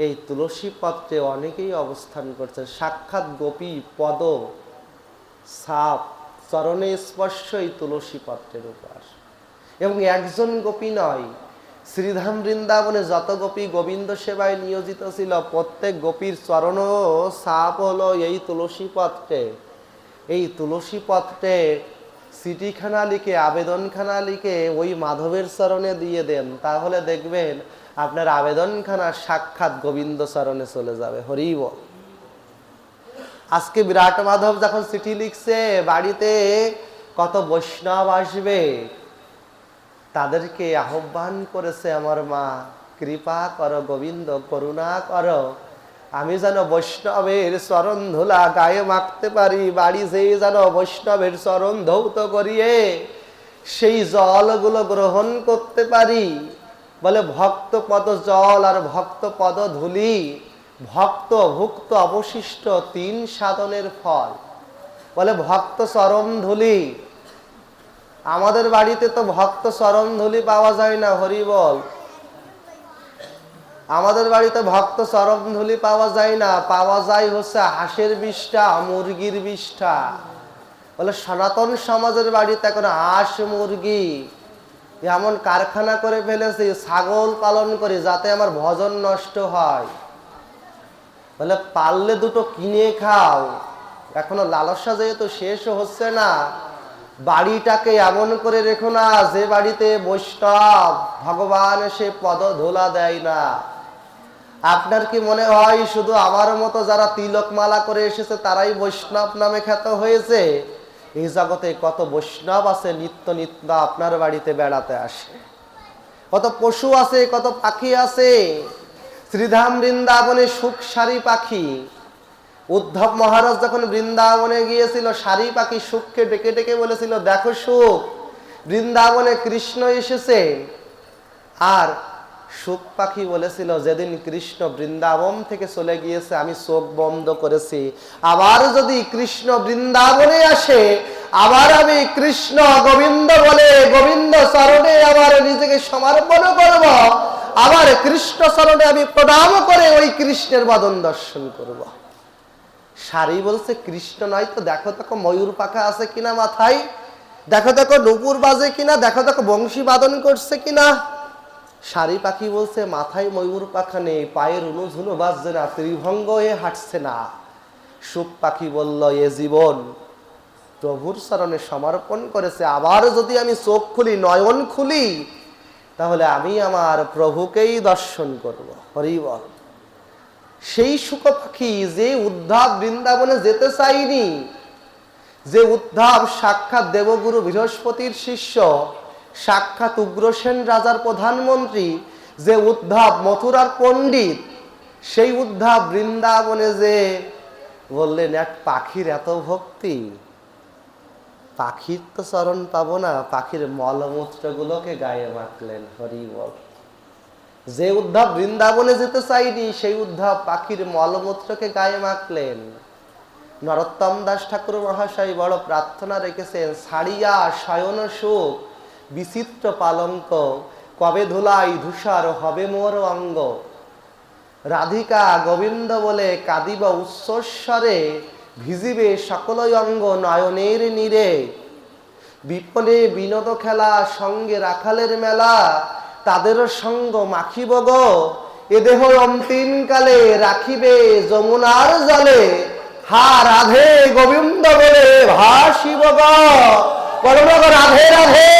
এই তুলসী পত্রে অনেকেই অবস্থান করছে। সাক্ষাৎ গোপী পদ সাপ চরণে স্পর্শ এই তুলসী পত্রের উপাস। এবং একজন গোপী নয়, শ্রীধাম বৃন্দাবনে যত গোপী গোবিন্দ সেবায় নিয়োজিত ছিল, প্রত্যেক গোপীর চরণ সাপ হলো এই তুলসী পত্রে। এই তুলসী পত্রে চিঠিখানা লিখে, আবেদনখানা লিখে ওই মাধবের চরণে দিয়ে দেন, তাহলে দেখবেন আপনার আবেদনখানা সাক্ষাৎ গোবিন্দ চরণে চলে যাবে। হরি বল। আজকে বিরাট মাধব যখন চিঠি লিখছে, বাড়িতে কত বৈষ্ণব আসবে, তাদেরকে আহ্বান করেছে, আমার মা কৃপা করো গোবিন্দ, করুণা করো, আমি যেন বৈষ্ণবের চরণ ধুলা গায়ে মাখতে পারি, বাড়ি যেয়ে যেন বৈষ্ণবের চরণ ধৌত করিয়ে সেই জলগুলো গ্রহণ করতে পারি। বলে ভক্ত পদ জল আর ভক্ত পদ ধুলি, ভক্ত ভুক্ত অবশিষ্ট তিন সাধনের ফল। বলে ভক্ত চরণ ধুলি, আমাদের বাড়িতে তো ভক্ত চরণ ধুলি পাওয়া যায় না। হরি বল। আমাদের বাড়িতে ভক্ত চরণ ধুলি পাওয়া যায় না, পাওয়া যায় হচ্ছে হাঁসের বিষ্ঠা, মুরগির বিষ্ঠা। বলে সনাতন সমাজের বাড়িতে এখন হাঁস মুরগি এমন কারখানা করে ফেলেছি, ছাগল পালন করি যাতে আমার ভজন নষ্ট হয়। বলে পারলে দুটো কিনে খাও। এখনো লালসা যেহেতু শেষ হচ্ছে না, বাড়িটাকে এমন করে রেখো না যে বাড়িতে বৈষ্ণব ভগবান এসে পদ ধুলা দেয় না। আপনার কি মনে হয় শুধু আমার মতো যারা তিলক মালা করে এসেছে তারাই বৈষ্ণব নামে খ্যাত হয়েছে? এই জগতে কত বৈষ্ণব আছে নিত্য নিত্য আপনার বাড়িতে বেড়াতে আসে, কত পশু আছে, কত পাখি আছে। শ্রীধাম বৃন্দাবনে সুখ সারি পাখি। উদ্ধব মহারাজ যখন বৃন্দাবনে গিয়েছিল, সারি পাখি সুখকে ডেকে ডেকে বলেছিল, দেখো সুখ, বৃন্দাবনে কৃষ্ণ এসেছে। আর সুখ পাখি বলেছিল, যেদিন কৃষ্ণ বৃন্দাবন থেকে চলে গিয়েছে আমি চোখ বন্ধ করেছি, আবার যদি কৃষ্ণ বৃন্দাবনে আসে আবার আমি কৃষ্ণ গোবিন্দ বলে গোবিন্দ চরণে আবার নিজেকে সমর্পণ করব, আবার কৃষ্ণ চরণে আমি প্রণাম করে ওই কৃষ্ণের বদন দর্শন করব। সারি বলছে, কৃষ্ণ নয় তো, দেখো দেখো ময়ূর পাখা আছে কিনা মাথায়, দেখো দেখো নুপুর বাজে কিনা, দেখো দেখো বংশী বাদন করছে কিনা। সারি পাখি বলছে, মাথায় ময়ূর পাখা নেই, পায়ের উনুঝুনু বাজছে না, ত্রিভঙ্গ হয়ে হাঁটছে না। সুখ পাখি বলল, এ জীবন প্রভুর চরণে সমর্পণ করেছে, আবার যদি আমি চোখ খুলি, নয়ন খুলি, তাহলে আমি আমার প্রভুকেই দর্শন করব। হরি বল। সেই সুখ পাখি যে উদ্ধব বৃন্দাবনে যেতে চাইনি, যে উদ্ধব সাক্ষাৎ দেবগুরু বৃহস্পতির শিষ্য, সাক্ষাৎ উগ্রসেন রাজার প্রধানমন্ত্রী, যে উদ্ধব মথুরার পণ্ডিত, সেই উদ্ধব বৃন্দাবনে যে বললেন এক পাখির এত ভক্তি, পাখির তো চরণ পাবো না, পাখির মলমূত্র গুলোকে গায়ে মাখলেন। হরি বল। যে উদ্ধব বৃন্দাবনে যেতে চাইনি সেই উদ্ধব পাখির মলমূত্রকে গায়ে মাখলেন। নরোত্তম দাস ঠাকুর মহাশয় বড় প্রার্থনা রেখেছেন, ছাড়িয়া শয়ন সুখ বিচিত্র পালঙ্ক, কবে ধুলাই ধূসর হবে মোর অঙ্গ। রাধিকা গোবিন্দ বলে কাঁদিব উচ্চস্বরে, ভিজিবে সকলই অঙ্গ নয়নের নীরে। বিপনে বিনোদ খেলা, সঙ্গে রাখালের মেলা, তাদেরও সঙ্গ মাখিব গো, এ দেহ অন্তিম কালে রাখিবে যমুনার জলে। হা রাধে গোবিন্দ বলে ভাসিব গো, বলব রাধে রাধে,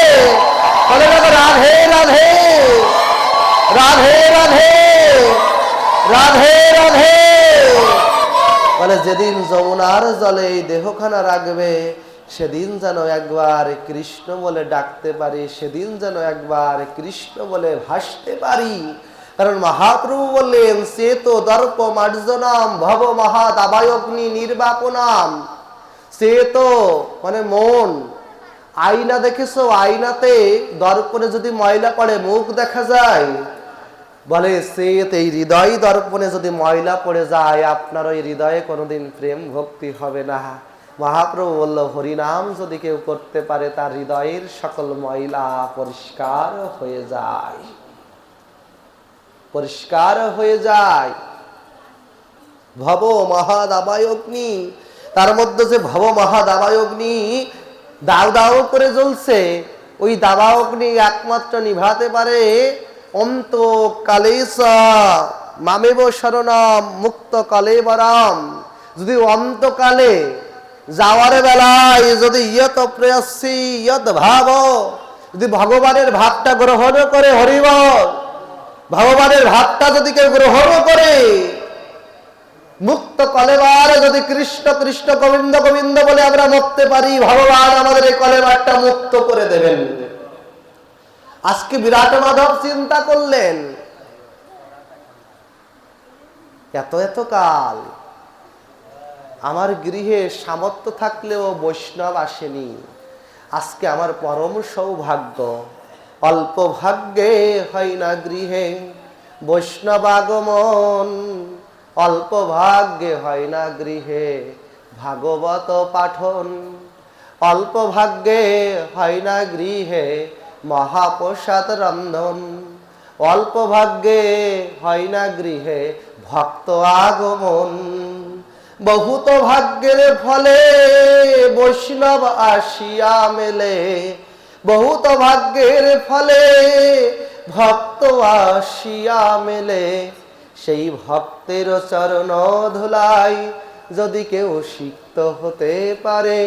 বলব রাধে রাধে, রাধে রাধে, রাধে রাধে। বলে যেদিন যমুনার জলে এই দেহখানা রাখবে, সেদিন যেন একবার কৃষ্ণ বলে ডাকতে পারি, সেদিন যেন একবার কৃষ্ণ বলে ভাসতে পারি। কারণ মহাপ্রভু বললেন, সে তো দর্প মার্জনাম ভব মহাদাবায়গ্নি নির্বাপনাম। সে তো মানে মন, আয়না দেখেছো, আয়নাতে দর্পণে যদি ময়লা পড়ে মুখ দেখা যায়। বলে সে এই হৃদয় দর্পণে যদি ময়লা পড়ে যায়, আপনার ওই হৃদয়ে কোনোদিন প্রেম ভক্তি হবে না। মহাপ্রভু বলল, হরিনাম যদি কেউ করতে পারে তার হৃদয়ের সকল ময়লা পরিষ্কার হয়ে যায়, পরিষ্কার হয়ে যায়। ভব মহাদাবায়গ্নি, তার মধ্যে যে ভব মহাদাবায়গ্নি দাও দাও করে জ্বলছে, ওই দাবাগ্নি একমাত্র নিভাতে পারে অন্ত কালেশ মামেব শরণম মুক্ত কলেবরম। যদি অন্তকালে যাওয়ার বেলায় যদি ইয়ত প্রেয়সী ইয়ত ভাব, যদি ভগবানের ভাবটা গ্রহণ করে, হরিবল, ভগবানের ভাবটা যদি কেউ গ্রহণ করে, মুক্ত কলেবার যদি কৃষ্ণ কৃষ্ণ গোবিন্দ গোবিন্দ বলে আমরা মরতে পারি, ভগবান আমাদের এই কলেবারটা মুক্ত করে দেবেন। আজকে বিরাট মাধব চিন্তা করলেন, এত এত কাল আমার গৃহে সামর্থ্য থাকলেও বৈষ্ণব আসেনি। আজকে আমার পরম সৌভাগ্য, অল্প ভাগ্যে হয় না গৃহে বৈষ্ণব আগমন, অল্প ভাগ্যে হয় না গৃহে ভাগবত পাঠন, অল্প ভাগ্যে হয় না গৃহে মহাপ্রসাদ রন্ধন, অল্প ভাগ্যে হয় না গৃহে ভক্ত আগমন। বহুত ভাগ্যের ফলে বৈষ্ণব আসিয়া মেলে, বহুত ভাগ্যের ফলে ভক্ত আসিয়া মেলে। সেই ভক্তের চরণ ধুলাই যদি কেউ সিক্ত হতে পারে,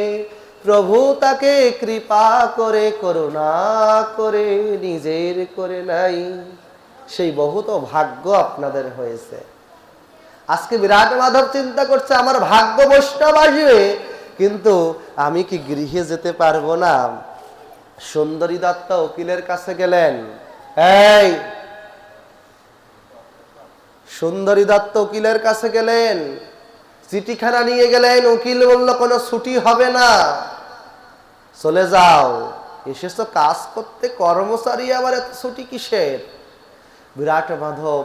প্রভু তাকে কৃপা করে করুণা করে নিজের করে নাই। সেই বহুত ভাগ্য আপনাদের হয়েছে। আজকে বিরাট মাধব চিন্তা করছে আমার ভাগ্য বৈষ্ণব আসবে, কিন্তু আমি কি গৃহে যেতে পারবো না। সুন্দরী দত্ত উকিলের কাছে গেলেন। এই সুন্দরী দত্ত উকিলের কাছে গেলেন, চিঠিখানা নিয়ে গেলেন। উকিল বলল কোনো ছুটি হবে না, চলে যাও, এসেছো কাজ করতে, কর্মচারী আবার এত ছুটি কিসের। বিরাট মাধব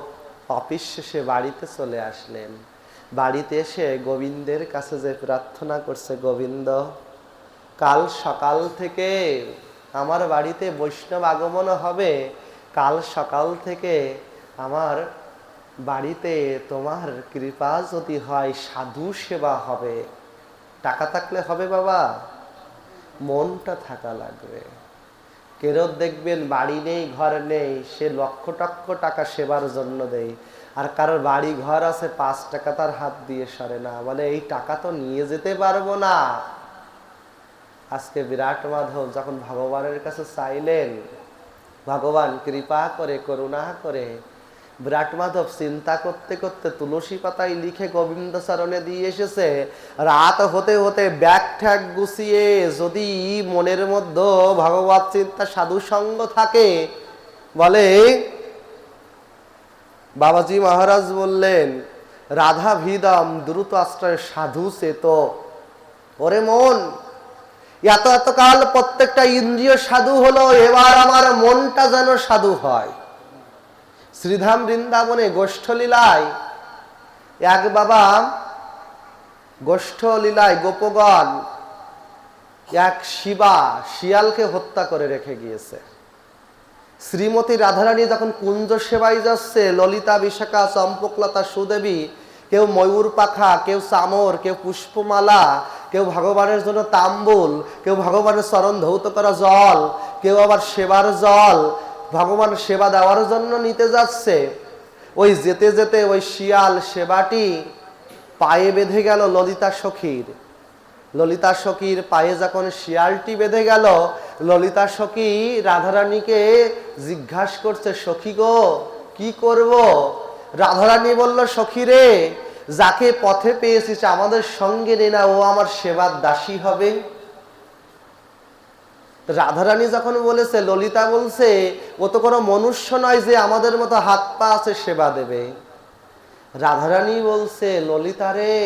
অফিস শেষে বাড়িতে চলে আসলেন। বাড়িতে এসে গোবিন্দের কাছে যে প্রার্থনা করছে, গোবিন্দ কাল সকাল থেকে আমার বাড়িতে বৈষ্ণব আগমন হবে, কাল সকাল থেকে আমার বাড়িতে তোমার কৃপা যদি হয় সাধু সেবা হবে। টাকা থাকলে হবে বাবা, মনটা থাকা লাগবে। কেরত দেখবেন বাড়ি নেই ঘর নেই, সে লক্ষ টক্ষ টাকা সেবার জন্য দেয়, আর কারোর বাড়ি ঘর আছে 5 টাকা তার হাত দিয়ে সরে না, বলে এই টাকা তো নিয়ে যেতে পারবো না। আজকে বিরাট মাধব যখন ভগবানের কাছে চাইলেন, ভগবান কৃপা করে করুণা করে, বিরাট মাধব চিন্তা করতে করতে তুলসী পাতায় লিখে গোবিন্দ চরণে দিয়ে এসেছে। রাত হতে হতে ব্যাগ ঠ্যাগ গুছিয়ে যদি মনের মধ্যে ভগবত চিন্তা সাধু সঙ্গ থাকে, বলে বাবাজি মহারাজ বললেন রাধা ভিদম দ্রুত আশ্রয় সাধু চেত। ওরে মন, এত এত কাল প্রত্যেকটা ইন্দ্রিয় সাধু হলো, এবার আমার মনটা যেন সাধু হয়। শ্রীধাম বৃন্দাবনে গোষ্ঠলীলায় এক বাবা, গোষ্ঠলীলায় গোপগণ এক শিয়ালকে হত্যা করে রেখে গিয়েছে। শ্রীমতী রাধারানী যখন কুঞ্জ সেবায় যাচ্ছে, ললিতা বিশাখা চম্পকলতা সুদেবী, কেউ ময়ূর পাখা, কেউ চামর, কেউ পুষ্পমালা, কেউ ভগবানের জন্য তাম্বুল, কেউ ভগবানের চরণ ধৌত করা জল, কেউ আবার সেবার জল ভগবান সেবা দেওয়ার জন্য নিতে যাচ্ছে। ওই যেতে যেতে ওই শিয়াল সেবাটি পায়ে বেঁধে গেল ললিতা সখীর। ললিতা সখীর পায়ে যখন শিয়ালটি বেঁধে গেল, ললিতা সখী রাধারানীকে জিজ্ঞাসা করছে, সখী গো কি করব? রাধারানী বলল, সখী রে, যাকে পথে পেয়েছিস আমাদের সঙ্গে নে না, ও আমার সেবার দাসী হবে। রাধারানী যখন বলেছে, ললিতা বলছে ও তো কোনো মনুষ্য নয় যে আমাদের মতো হাত পা আছে সেবা দেবে। রাধারানী বলছে, ললিতা রে,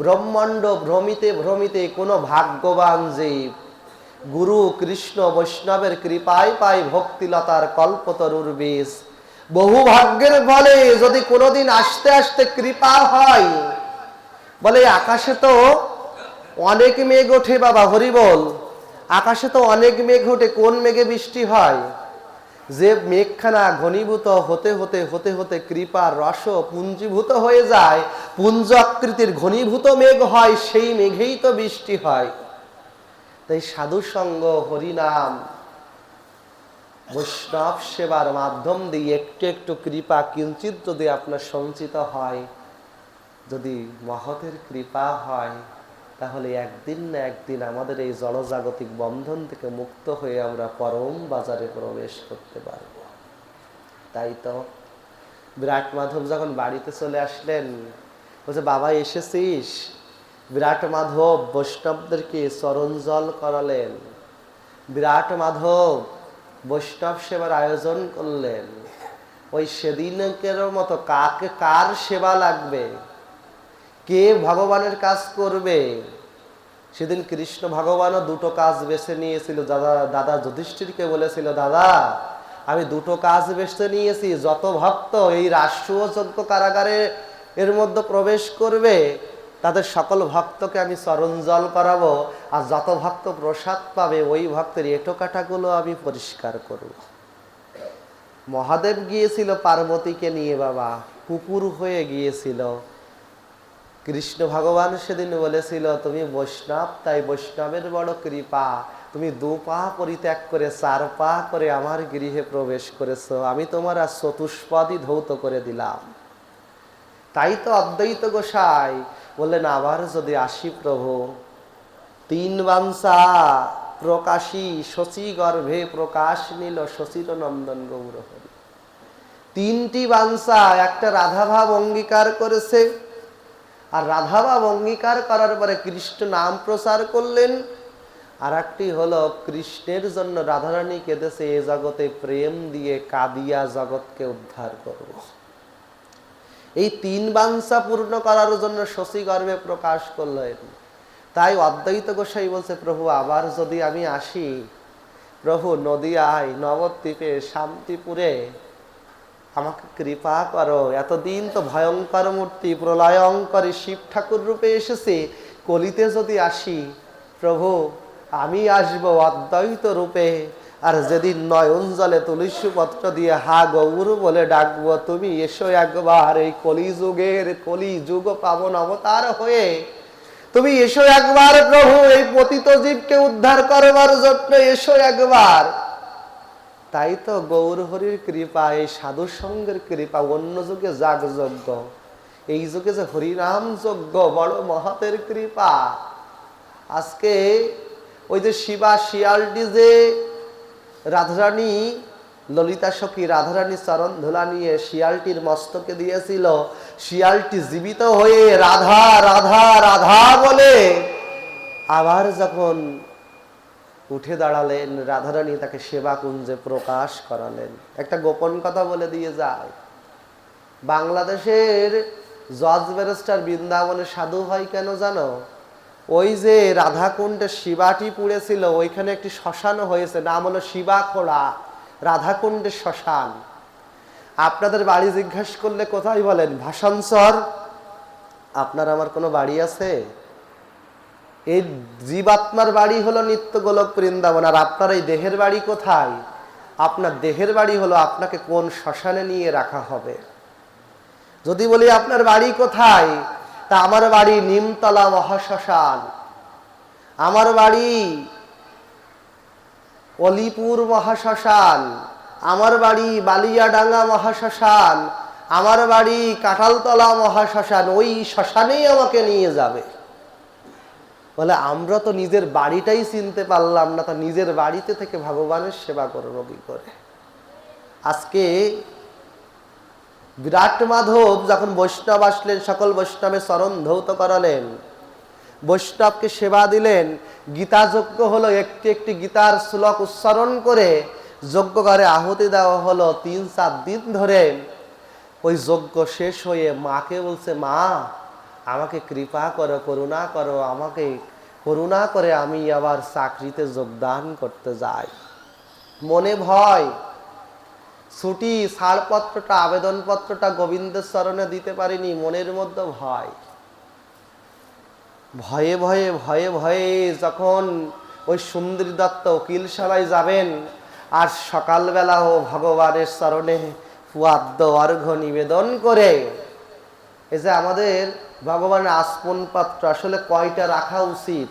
ব্রহ্মাণ্ড ভ্রমিতে ভ্রমিতে কোনো ভাগ্যবান জীব গুরু কৃষ্ণ বৈষ্ণবের কৃপায় পায় ভক্তিলতার কল্পতরুর বীজ। বহু ভাগ্যের ফলে যদি কোনোদিন আসতে আসতে কৃপা হয়, বলে আকাশে তো অনেক মেঘ ওঠে বাবা, হরি বল, আকাশে তো অনেক মেঘ ওঠে, কোন মেঘে বৃষ্টি হয়? যে মেঘখানা ঘনীভূত হতে হতে হতে হতে কৃপার রস পুঞ্জীভূত হয়ে যায়, পুঞ্জ আকৃতির ঘনীভূত মেঘ হয়, সেই মেঘেই তো বৃষ্টি হয়। তাই সাধু সঙ্গ, হরিনাম, বৈষ্ণব সেবার মাধ্যম দিয়ে একটু একটু কৃপা কিঞ্চিত যদি আপনার সঞ্চিত হয়, যদি মহতের কৃপা হয়, তাহলে একদিন না একদিন আমাদের এই জড়জাগতিক বন্ধন থেকে মুক্ত হয়ে আমরা পরম বাজারে প্রবেশ করতে পারব। তাই তো বিরাট মাধব যখন বাড়িতে চলে আসলেন, বলছে বাবা এসেছিস? বিরাট মাধব বৈষ্ণবদেরকে চরণ জল করালেন, বিরাট মাধব বৈষ্ণব সেবার আয়োজন করলেন। ওই সেদিনকের মতো কাকে কার সেবা লাগবে, কে ভগবানের কাজ করবে, সেদিন কৃষ্ণ ভগবানও দুটো কাজ বেছে নিয়েছিল। দাদা যুধিষ্ঠিরকে বলেছিল, দাদা আমি দুটো কাজ বেছে নিয়েছি, যত ভক্ত এই রাষ্ট্রীয় যজ্ঞ কারাগারে এর মধ্যে প্রবেশ করবে তাদের সকল ভক্তকে আমি চরণ জল করাবো, আর যত ভক্ত প্রসাদ পাবে ওই ভক্তের এঁটো কাটাগুলো আমি পরিষ্কার করব। মহাদেব গিয়েছিল পার্বতীকে নিয়ে, বাবা কুকুর হয়ে গিয়েছিল। কৃষ্ণ ভগবান সেদিন বলেছিল, তুমি বৈষ্ণব, তাই বৈষ্ণবের বড় কৃপা, তুমি 2 পা পরিত্যাগ করে 4 পা করে আমার গৃহে প্রবেশ করেছো, আমি তোমার আর চতুষ্পদই ধৌত করে দিলাম। তাই তো অদ্বৈত গোসাই বললেন, আবার যদি আসি প্রভু, 3 বাঞ্ছা প্রকাশী শচী গর্ভে প্রকাশ নিল শচীর নন্দন গৌর হরি। 3টি বাঞ্ছা, একটা রাধাভাব অঙ্গীকার করেছে, আর রাধাভাব অঙ্গীকার করার পরে কৃষ্ণ নাম প্রচার করলেন, আর একটি হলো কৃষ্ণের জন্য রাধারানী কেঁদেছে, এ জগতে প্রেম দিয়ে কাঁদিয়া জগৎকে উদ্ধার করব। এই 3 বাঞ্ছা পূর্ণ করার জন্য শশী গর্ভে প্রকাশ করলেন। তাই অদ্বৈত গোসাই বলছে, প্রভু আবার যদি আমি আসি, প্রভু নদিয়ায়, নবদ্বীপে, শান্তিপুরে আমাকে কৃপা করো। এতদিন তো ভয়ঙ্কর মূর্তি প্রলয়ঙ্করী শিব ঠাকুর রূপে এসেছে, কলিতে যদি আসি প্রভু, আমি আসব অদ্বৈত রূপে, আর যেদিন নয়ন জলে তুলসী পত্র দিয়ে হা গৌর বলে ডাকবো, তুমি এসো একবার এই কলিযুগের কলিযুগ পাবন অবতার হয়ে, তুমি এসো একবার প্রভু এই পতিত জীবকে উদ্ধার করবার জন্য এসো একবার। তাই তো গৌর হরির কৃপা, এই সাধু সঙ্গের কৃপা, অন্য যুগে যাগ যজ্ঞ, এই যুগে যে হরিনাম যজ্ঞ, বড় মহতের কৃপা। আজকে ওই যে শিবা শিয়ালটি যে রাধারানী ললিতা সখী রাধারানী চরণ ধুলা নিয়ে শিয়ালটির মস্তকে দিয়েছিল, শিয়ালটি জীবিত হয়ে রাধা রাধা রাধা বলে আবার যখন উঠে দাঁড়ালেন, রাধারানী তাকে সেবা কুঞ্জে প্রকাশ করালেন। একটা গোপন কথা বলে দিয়ে যায়, বাংলাদেশের জজ ব্যারিস্টার বৃন্দাবনে সাধু হয় কেন জানো? ওই যে রাধাকুণ্ডে শিবাটি পুড়েছিল, ওইখানে একটি শ্মশান হয়েছে, নাম হলো শিবাখোড়া, রাধাকুণ্ডের শ্মশান। আপনাদের বাড়ি জিজ্ঞাসা করলে কোথায় বলেন? ভাসানচর। আপনার আমার কোনো বাড়ি আছে? এই জীবাত্মার বাড়ি হলো নিত্য গোলক বৃন্দাবন, আর আপনার এই দেহের বাড়ি কোথায়? আপনার দেহের বাড়ি হলো আপনাকে কোন শ্মশানে নিয়ে রাখা হবে। যদি বলি আপনার বাড়ি কোথায়, তা আমার বাড়ি নিমতলা মহাশ্মশান, আমার বাড়ি অলিপুর মহাশ্মশান, আমার বাড়ি বালিয়াডাঙ্গা মহাশ্মশান, আমার বাড়ি কাঁঠালতলা মহাশ্মশান, ওই শ্মশানেই আমাকে নিয়ে যাবে। বলে আমরা তো নিজের বাড়িটাই চিনতে পারলাম না, তা নিজের বাড়িতে থেকে ভগবানের সেবা করবো কি করে? আজকে বিরাট মাধব যখন বৈষ্ণব আসলেন, সকল বৈষ্ণবের চরণ ধৌত করালেন, বৈষ্ণবকে সেবা দিলেন, গীতা যজ্ঞ হলো, একটি একটি গীতার শ্লোক উচ্চারণ করে যজ্ঞ করে আহুতি দেওয়া হলো 3-4 দিন ধরে। ওই যজ্ঞ শেষ হয়ে মাকে বলছে, মা আমাকে কৃপা করো, করুণা করো, আমাকে করুণা করে আমি আবার চাকরিতে যোগদান করতে যাই। মনে ভয়, ছুটি ছাড়পত্রটা, আবেদনপত্রটা গোবিন্দের চরণে দিতে পারিনি, মনের মধ্যে ভয়। ভয়ে ভয়ে ভয়ে ভয়ে যখন ওই সুন্দরী দত্ত উকিলশালায় যাবেন, আর সকালবেলাও ভগবানের চরণে পুয়াদ্য অর্ঘ্য নিবেদন করে, এই যে আমাদের ভগবানের আসমন পাত্র আসলে কয়টা রাখা উচিত?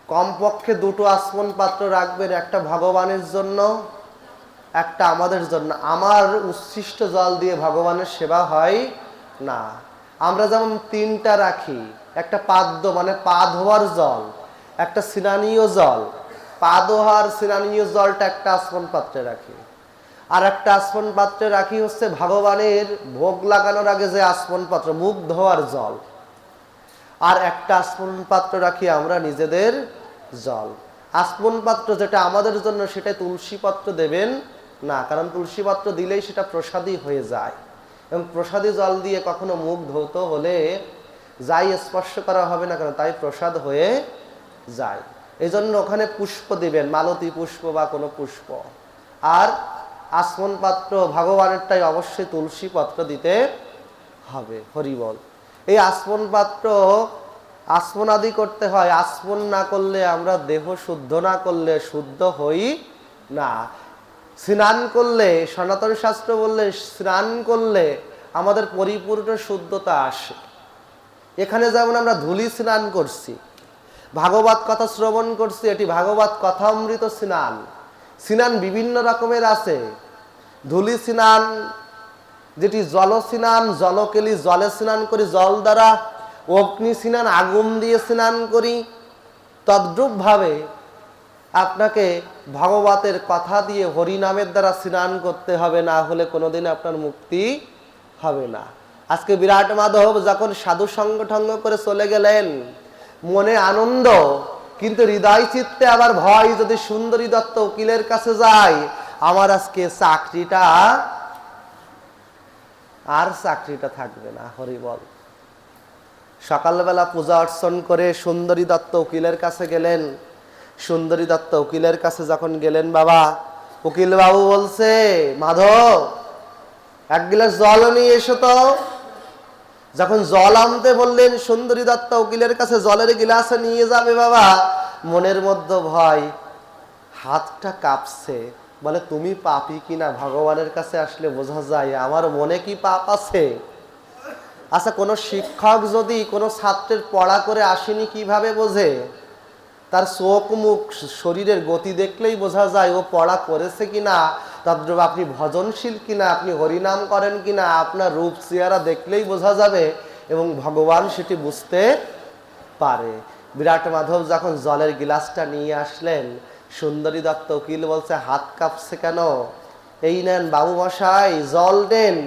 কমপক্ষে 2টো আসমন পাত্র রাখবেন, একটা ভগবানের জন্য একটা আমাদের জন্য, আমার উচ্ছিষ্ট জল দিয়ে ভগবানের সেবা হয় না। আমরা যেমন তিনটা রাখি, একটা পাদ্য মানে পা ধোয়ার জল, একটা স্নানীয় জল, পা ধোয়ার স্নানীয় জলটা একটা আসমন পাত্রে রাখি, আর একটা আসমন পাত্রে রাখি হচ্ছে ভগবানের ভোগ লাগানোর আগে যে আসমন পাত্র মুখ ধোয়ার জল, আর একটা আসমন পাত্র রাখি আমরা নিজেদের জল। আসমন পাত্র যেটা আমাদের জন্য সেটা তুলসী পত্র দেবেন না, কারণ তুলসী পত্র দিলেই সেটা প্রসাদী হয়ে যায়, এবং প্রসাদী জল দিয়ে কখনো মুখ ধৌত হলে যাই স্পর্শ করা হবে না কেন তাই প্রসাদ হয়ে যায়। এই জন্য ওখানে পুষ্প দিবেন, মালতী পুষ্প বা কোনো পুষ্প। আর আসমন পাত্র ভগবানেরটাই অবশ্যই তুলসী পত্র দিতে হবে। হরিবল। এই আসমন পাত্র আসমন আদি করতে হয়, আসমন না করলে আমরা দেহ শুদ্ধ না করলে শুদ্ধ হই না। স্নান করলে, সনাতন শাস্ত্র বললে স্নান করলে আমাদের পরিপূর্ণ শুদ্ধতা আসে। এখানে যেমন আমরা ধূলি স্নান করছি, ভাগবত কথা শ্রবণ করছি, এটি ভাগবত কথামৃত স্নান। স্নান বিভিন্ন রকমের আছে। ধূলি স্নান যেটি জল স্নান, জলকেলি জলে স্নান করি জল দ্বারা, অগ্নি স্নান আগুন দিয়ে স্নান করি। তদ্রূপ ভাবে আপনাকে ভগবতের কথা দিয়ে হরিনামের দ্বারা স্নান করতে হবে, না হলে কোনোদিন আপনার মুক্তি হবে না। আজকে বিরাট মাধব যখন সাধু সঙ্গ ঠঙ্গ করে চলে গেলেন, মনে আনন্দ, কিন্তু হৃদয় চিত্তে আবার ভয়, যদি সুন্দরী দত্ত উকিলের কাছে যায় আমার আজকে চাকরিটা থাকবে না। হরিবল। সকালবেলা পূজা অর্চন করে সুন্দরী দত্ত উকিলের কাছে গেলেন। সুন্দরী দত্ত উকিলের কাছে যখন গেলেন, বাবা উকিল বাবু বলছে, মাধব এক গ্লাস জল নিয়ে এসো তো। যখন জল আনতে বললেন সুন্দরী দত্ত উকিলের কাছে জলের গিলাসে নিয়ে যাবে, বাবা মনের মধ্যে ভয়, হাতটা কাঁপছে। বলে তুমি পাপী কিনা ভগবানের কাছে আসলে বোঝা যায় আমার মনে কি পাপ আছে। আচ্ছা, কোনো শিক্ষক যদি কোনো ছাত্রের পড়া করে আসেনি কিভাবে বোঝে? তার চোখ মুখ শরীরের গতি দেখলেই বোঝা যায় ও পড়া করেছে কিনা। তদ্রূপ আপনি ভজনশীল কিনা, আপনি হরিনাম করেন কিনা, আপনার রূপ চেহারা দেখলেই বোঝা যাবে, এবং ভগবান সেটি বুঝতে পারে। বিরাট মাধব যখন জলের গিলাসটা নিয়ে আসলেন, সুন্দরী দত্ত উকিল বলছে, হাত কাঁপছে কেন? এই নেন বাবু মশাই জল দেন।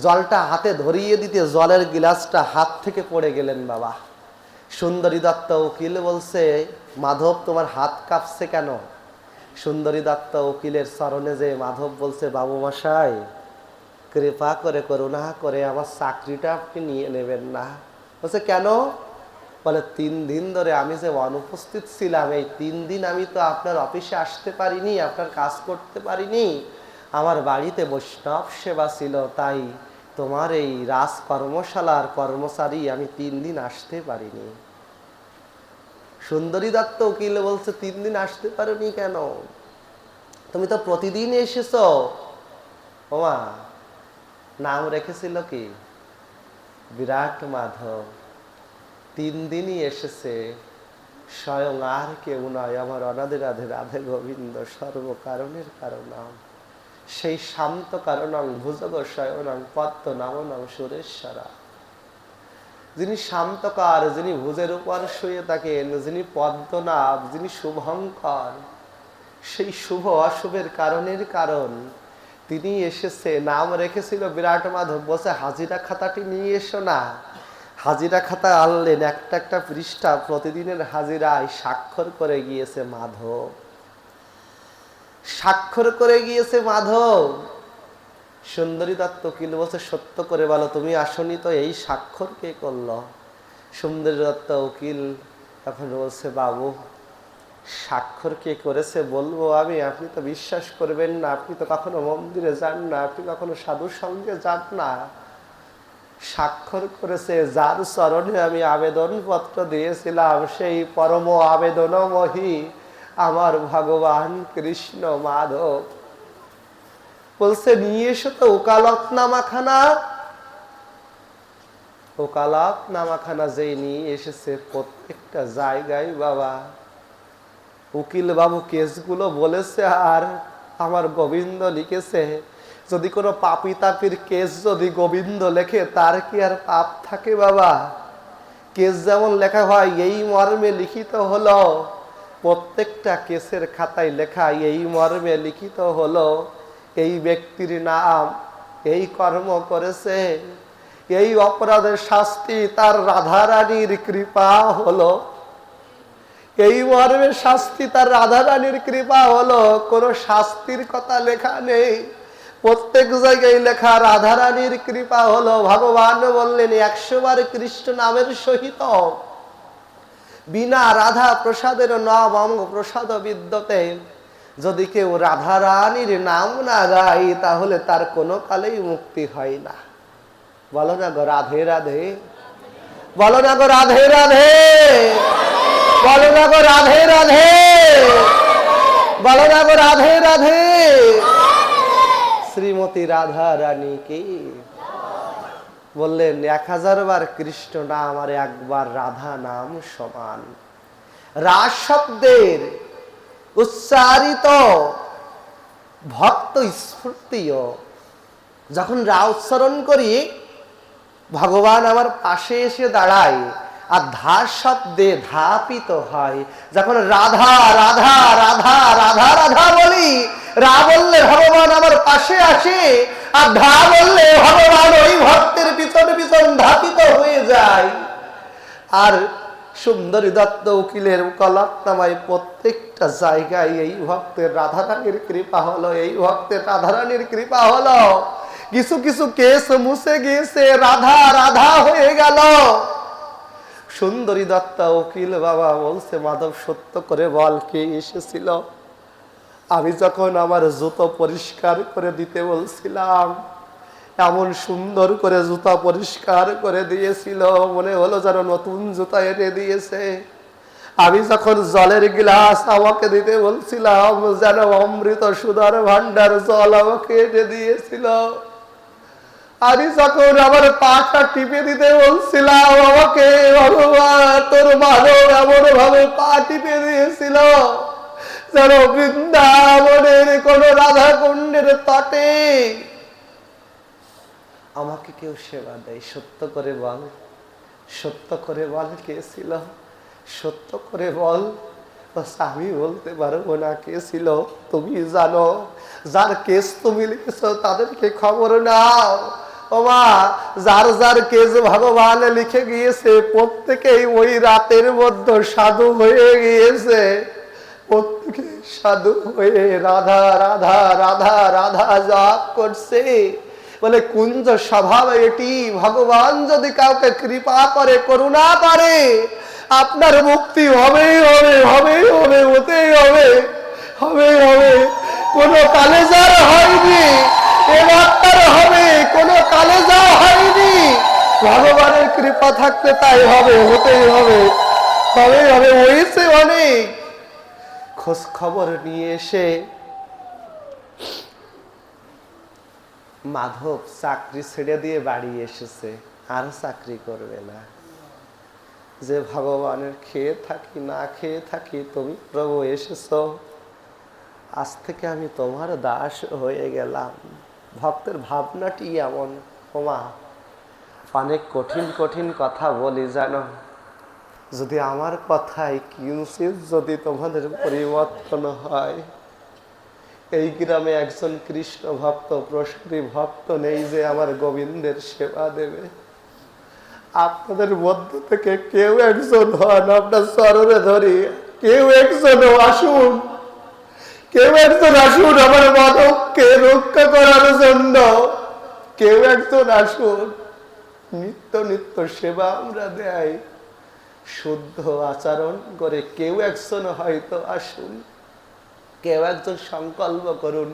জলটা হাতে ধরিয়ে দিতে জলের গিলাসটা হাত থেকে পড়ে গেলেন। বাবা সুন্দরী দত্ত উকিল বলছে, মাধব তোমার হাত কাঁপছে কেন? সুন্দরী দত্ত উকিলের চরণে যে মাধব বলছে, বাবু মশাই কৃপা করে করুণা করে আমার চাকরিটা আপনি নিয়ে নেবেন না। বলছে কেন? বলে 3 দিন ধরে আমি যে অনুপস্থিত ছিলাম, এই 3 দিন আমি তো আপনার অফিসে আসতে পারিনি, আপনার কাজ করতে পারিনি, আমার বাড়িতে বৈষ্ণব সেবা ছিল, তাই তোমার এই রাজ কর্মশালার কর্মচারী আমি 3 দিন আসতে পারিনি। সুন্দরী দত্ত উকিল বলছে, 3 দিন আসতে পারোনি কেন? তুমি তো প্রতিদিন এসেছো। ওমা, নাম রেখেছিল কি? বিরাট মাধব। 3 দিনই এসেছে, স্বয়ং আর কেউ নয়, আমার অনাদি রাধে রাধে গোবিন্দ সর্বকারণের কারণম, সেই শান্ত কারণং ভুজগ শয়নং পদ্ম নামনং সুরেশ্বরা। যিনি শান্তকার, যিনি ভুজের উপর শুয়ে থাকেন, যিনি পদ্মনাভ, যিনি শুভঙ্কর, সেই শুভ অশুভের কারণের কারণ, তিনি এসেছে। নাম রেখেছিল বিরাট মাধব। বসে হাজিরা খাতাটি নিয়ে এসো না। হাজিরা খাতা আনলেন, একটা একটা পৃষ্ঠা প্রতিদিনের হাজিরায় স্বাক্ষর করে গিয়েছে মাধব। স্বাক্ষর করে গিয়েছে মাধব। সুন্দরী দত্ত উকিল বলছে, সত্য করে বলো তুমি আসনি তো, এই স্বাক্ষর কে করলো? সুন্দরী দত্ত উকিল তখন বলছে, বাবু স্বাক্ষর কে করেছে বলবো আমি? আপনি তো বিশ্বাস করবেন না, আপনি তো কখনো মন্দিরে যান না, আপনি কখনো সাধুর সঙ্গে যান না। স্বাক্ষর করেছে যার চরণে আমি আবেদন পত্র দিয়েছিলাম, সেই পরম আবেদনময়ী আমার ভগবান কৃষ্ণ মাধব। বলছে নিয়ে এসো তো ওকালতনামাখানা। ওকালতনামাখানা যেই নিয়ে এসেছে, প্রত্যেকটা জায়গায় বাবা উকিল বাবু কেসগুলো বলেছে, আর আমার গোবিন্দ লিখেছে, যদি কোনো পাপী তাপির কেস যদি গোবিন্দ লেখে তার কি আর পাপ থাকে বাবা? কেস যেমন লেখা হয় এই মর্মে লিখিত হলো, প্রত্যেকটা কেসের খাতায় লেখা এই মর্মে লিখিত হলো, এই ব্যক্তির নাম এই কর্ম করেছে, এই অপরাধের শাস্তি তার রাধারানীর কৃপা হলো, এই মর্মে শাস্তি তার রাধারানীর কৃপা হলো। কোনো শাস্তির কথা লেখা নেই, প্রত্যেক জায়গায় লেখা রাধারানীর কৃপা হলো। ভগবান বললেন 100 বার কৃষ্ণ নামের সহিত বিনা রাধা প্রসাদের নবম প্রসাদ বিদ্যতে, যদি কেউ রাধারানীর নাম না গায় তাহলে তার কোনো কালেই মুক্তি হয় না। বলো না গো রাধে রাধে, বলো না গো রাধে রাধে, বলো না গো রাধে রাধে, বলো না গো রাধে রাধে। শ্রীমতী রাধা রানী কি বললেন, 1000 বার কৃষ্ণ নাম আর একবার রাধা নাম সমান। রাস শব্দের উচ্চারিত ভক্ত স্ফূর্তিও যখন রা উচ্চারণ করি, ভগবান আমার পাশে এসে দাঁড়ায়, আর ধা শব্দে ধাপিত হয়। যখন রাধা রাধা রাধা রাধা রাধা বলি, রা বললে ভগবান আমার পাশে আসে, আর ধা বললে ভগবান ওই ভক্তের পিছন পিছন ধাপিত হয়ে যায়। আর সুন্দরী দত্ত উকিলের কলকনামায় প্রত্যেকটা জায়গায় এই ভক্তের রাধারানীর কৃপা হলো, এই ভক্তের রাধারানীর কৃপা হলো। কিছু কিছু কেস মুছে গিয়েছে, রাধা রাধা হয়ে গেল। সুন্দরী দত্ত উকিল বাবা বলছে, মাধব সত্য করে বল কে এসেছিল? আমি যখন আমার জুতো পরিষ্কার করে দিতে বলছিলাম, এমন সুন্দর করে জুতা পরিষ্কার করে দিয়েছিল, মনে হলো যেন নতুন জুতা এনে দিয়েছে। আমি যখন জলের গ্লাস আমাকে দিতে বলছিলাম, যেন অমৃত সুধার ভান্ডার জল আমাকে এনে দিয়েছিল। আমি যখন আমার পাটা টিপে দিতে বলছিলাম, আমাকে ভগবান তোর মানব এমন ভাবে পা টিপে দিয়েছিল যেন বৃন্দাবনের কোন রাধা কুণ্ডের তটে আমাকে কেউ সেবা দেয়। সত্য করে বল, সত্য করে বল কে ছিল? সত্য করে বল। আমি বলতে পারবো না কে ছিল, তুমি জানো। যার কেস তুমি লিখেছো তাদেরকে খবর নাও। ও মা, যার যার কেস ভগবান লিখে গিয়েছে প্রত্যেকেই ওই রাতের মধ্যে সাধু হয়ে গিয়েছে। প্রত্যেকে সাধু হয়ে রাধা রাধা রাধা রাধা জপ করছে। বলে কুঞ্জ স্বভাব এটি, ভগবান যদি কাউকে কৃপা করে, করুণা করে, আপনার মুক্তি হবেই হবে, হবেই হবে, হতেই হবে, হবেই হবে। কোনো কালে যার হয়নি এবার তার হবে, কোনো কালে যা হয়নি ভগবানের কৃপা থাকতে তাই হবে, হতেই হবে, হবেই হবে। হয়েছে অনেক। খোঁজ খবর নিয়ে এসে মাধব চাকরি ছেড়ে দিয়ে বাড়ি এসেছে, আর চাকরি করবে না। যে ভগবানের খেয়ে থাকি না খেয়ে থাকি, তুমি প্রভু এসেছো, আজ থেকে আমি তোমার দাস হয়ে গেলাম। ভক্তের ভাবনাটি এমন। ওমা, অনেক কঠিন কঠিন কথা বলি জানো, যদি আমার কথায় কিঞ্চিত যদি তোমাদের পরিবর্তন হয়। এই গ্রামে একজন কৃষ্ণ ভক্ত, প্রসারী ভক্ত নেই যে আমার গোবিন্দের সেবা দেবে। আপনাদের মধ্য থেকে কেউ একজন হন, আপনার চরণে ধরি, কেউ একজন আসুন, কেউ একজন আসুন আমার মাধবকে রক্ষা করার জন্য। কেউ একজন আসুন, নিত্য নিত্য সেবা আমরা দেয়, শুদ্ধ আচরণ করে কেউ একজন হয়তো আসুন। কেউ একজন সংকল্প করুন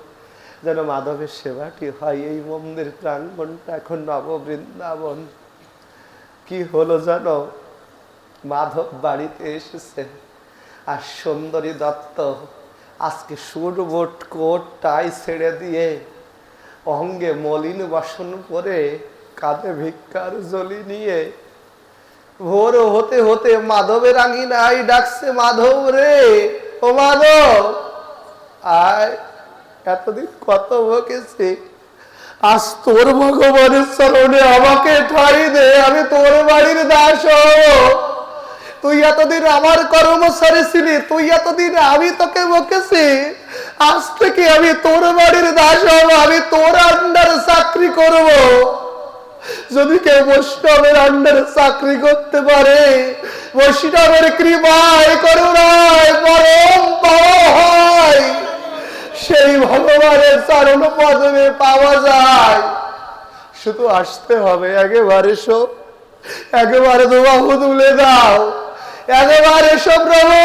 যেন মাধবের সেবাটি হয়। এই মন্দির প্রাঙ্গণটা এখন নববৃন্দাবন। কি হলো জানো, মাধব বাড়িতে এসেছে, আর সুন্দরী দত্ত আজকে সুরবোট কোট টাই ছেড়ে দিয়ে অঙ্গে মলিন বাসন পরে কাঁধে ভিক্ষার ঝুলি নিয়ে ভোর হতে হতে মাধবের আঙিনায় ডাকছে, মাধব রে, ও মাধব আয়, এতদিন কত বকেছি, আজ তোর ভগবানের চরণে আমাকে ঠাই দে, আমি তোর বাড়ির দাস হব। তুই এতদিন আমার কর্মচারী ছিলি, তুই এতদিন আমি তোকে বকেছি, আজ থেকে আমি তোর বাড়ির দাস হব, আমি তোর আন্ডারে চাকরি করব। যদি কেউ বৈষ্ণবের আন্ডারে চাকরি করতে পারে, বৈষ্ণবের কৃপায় করুণায় পরম পাওয়া হয়, সেই ভগবানের চরণ পদমে পাওয়া যায়। শুধু আসতে হবে, একেবারে এসো, একেবারে বাহু তুলে দাও, একেবারে এসো প্রভু,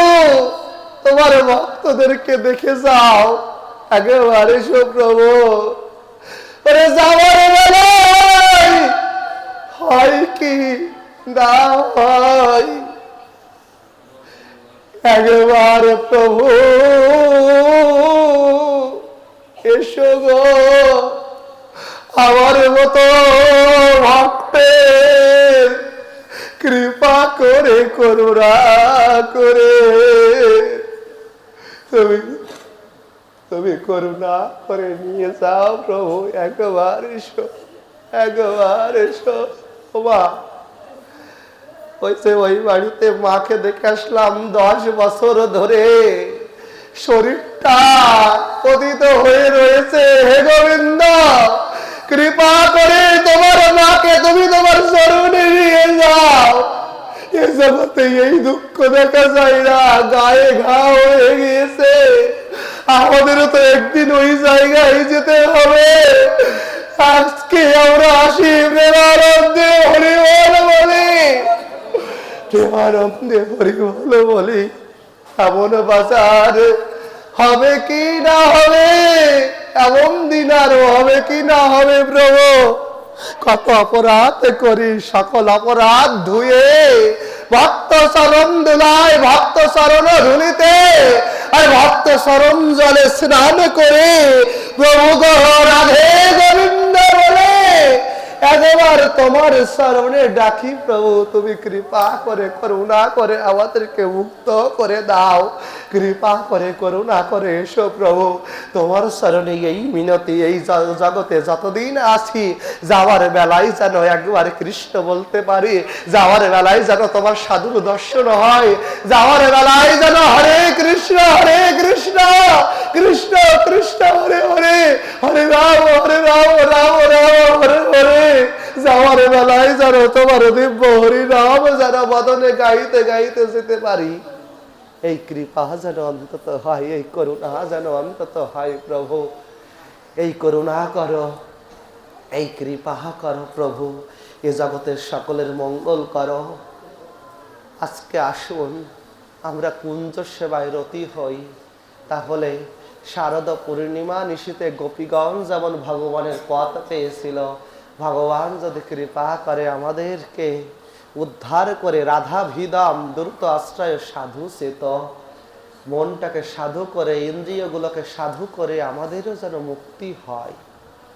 তোমার ভক্তদেরকে দেখে যাও, একেবারে এসো প্রভু। ওরে যাওয়ার বেলায় হয় কি না হয়, একেবারে প্রভু এসো গো, আমার মতো ভক্তের কৃপা করে করুণা করে তুমি তুমি করুণা করে নিয়ে যাও প্রভু, একবার এসো, একবার এসো। মা ওই বাড়িতে মাকে দেখে আসলাম, 10 বছর ধরে শরীরটা পতিত হয়ে রয়েছে। হে গোবিন্দ, কৃপা করে তোমার মাকে তুমি তোমার চরণে নিয়ে যাও। এ জগতে এই দুঃখ দেখা যায় না, গায়ে ঘা হয়ে গিয়েছে, আমাদেরও তো একদিন ওই জায়গায় যেতে হবে। আজকে আমরা আসি প্রেমানন্দে হরিবল বলি, প্রেমানন্দে হরিবল বলি। এমন বাজার হবে কি না হবে, এমন দিন আরো হবে কি না হবে প্রভু। কত অপরাধ করি, সকল অপরাধ ধুয়ে ভক্ত চরণ ধুলায়, ভক্ত চরণ ধুলিতে আর ভক্ত চরণ জলে স্নান করে প্রভু গো রাধে গোবিন্দ বলে একবার তোমার চরণে ডাকি প্রভু, তুমি কৃপা করে করুণা করে আমাদেরকে মুক্ত করে দাও, কৃপা করে করুণা করে এসো প্রভু। তোমার চরণে এই মিনতি, এই জগতে যতদিন আছি, যাওয়ার বেলায় যেন একবার কৃষ্ণ বলতে পারি, যাওয়ার বেলায় যেন তোমার সাধুর দর্শন হয়, যাওয়ার বেলায় যেন হরে কৃষ্ণ কৃষ্ণ কৃষ্ণ হরে হরে, হরে রাম রাম হরে হরে, যাওয়ার বেলায় যেন তোমার দিব্য হরি নাম যেন বদনে গাইতে গাইতে যেতে পারি। এই কৃপা যেন অন্তত হয়, এই করুণা যেন অন্তত হয় প্রভু। এই করুণা করো, এই কৃপা করো প্রভু, এ জগতের সকলের মঙ্গল করো। আজকে আসুন আমরা কুঞ্জ সেবায় রতি হই। তাহলে শারদ পূর্ণিমা নিশীতে গোপীগণ যেমন ভগবানের পথ পেয়েছিল, ভগবান যদি কৃপা করে আমাদেরকে উদ্ধার করে রাধা ভিদাম দ্রুত আশ্রয় সাধু চেত, মনটাকে সাধু করে, ইন্দ্রিয়গুলোকে সাধু করে আমাদেরও যেন মুক্তি হয়।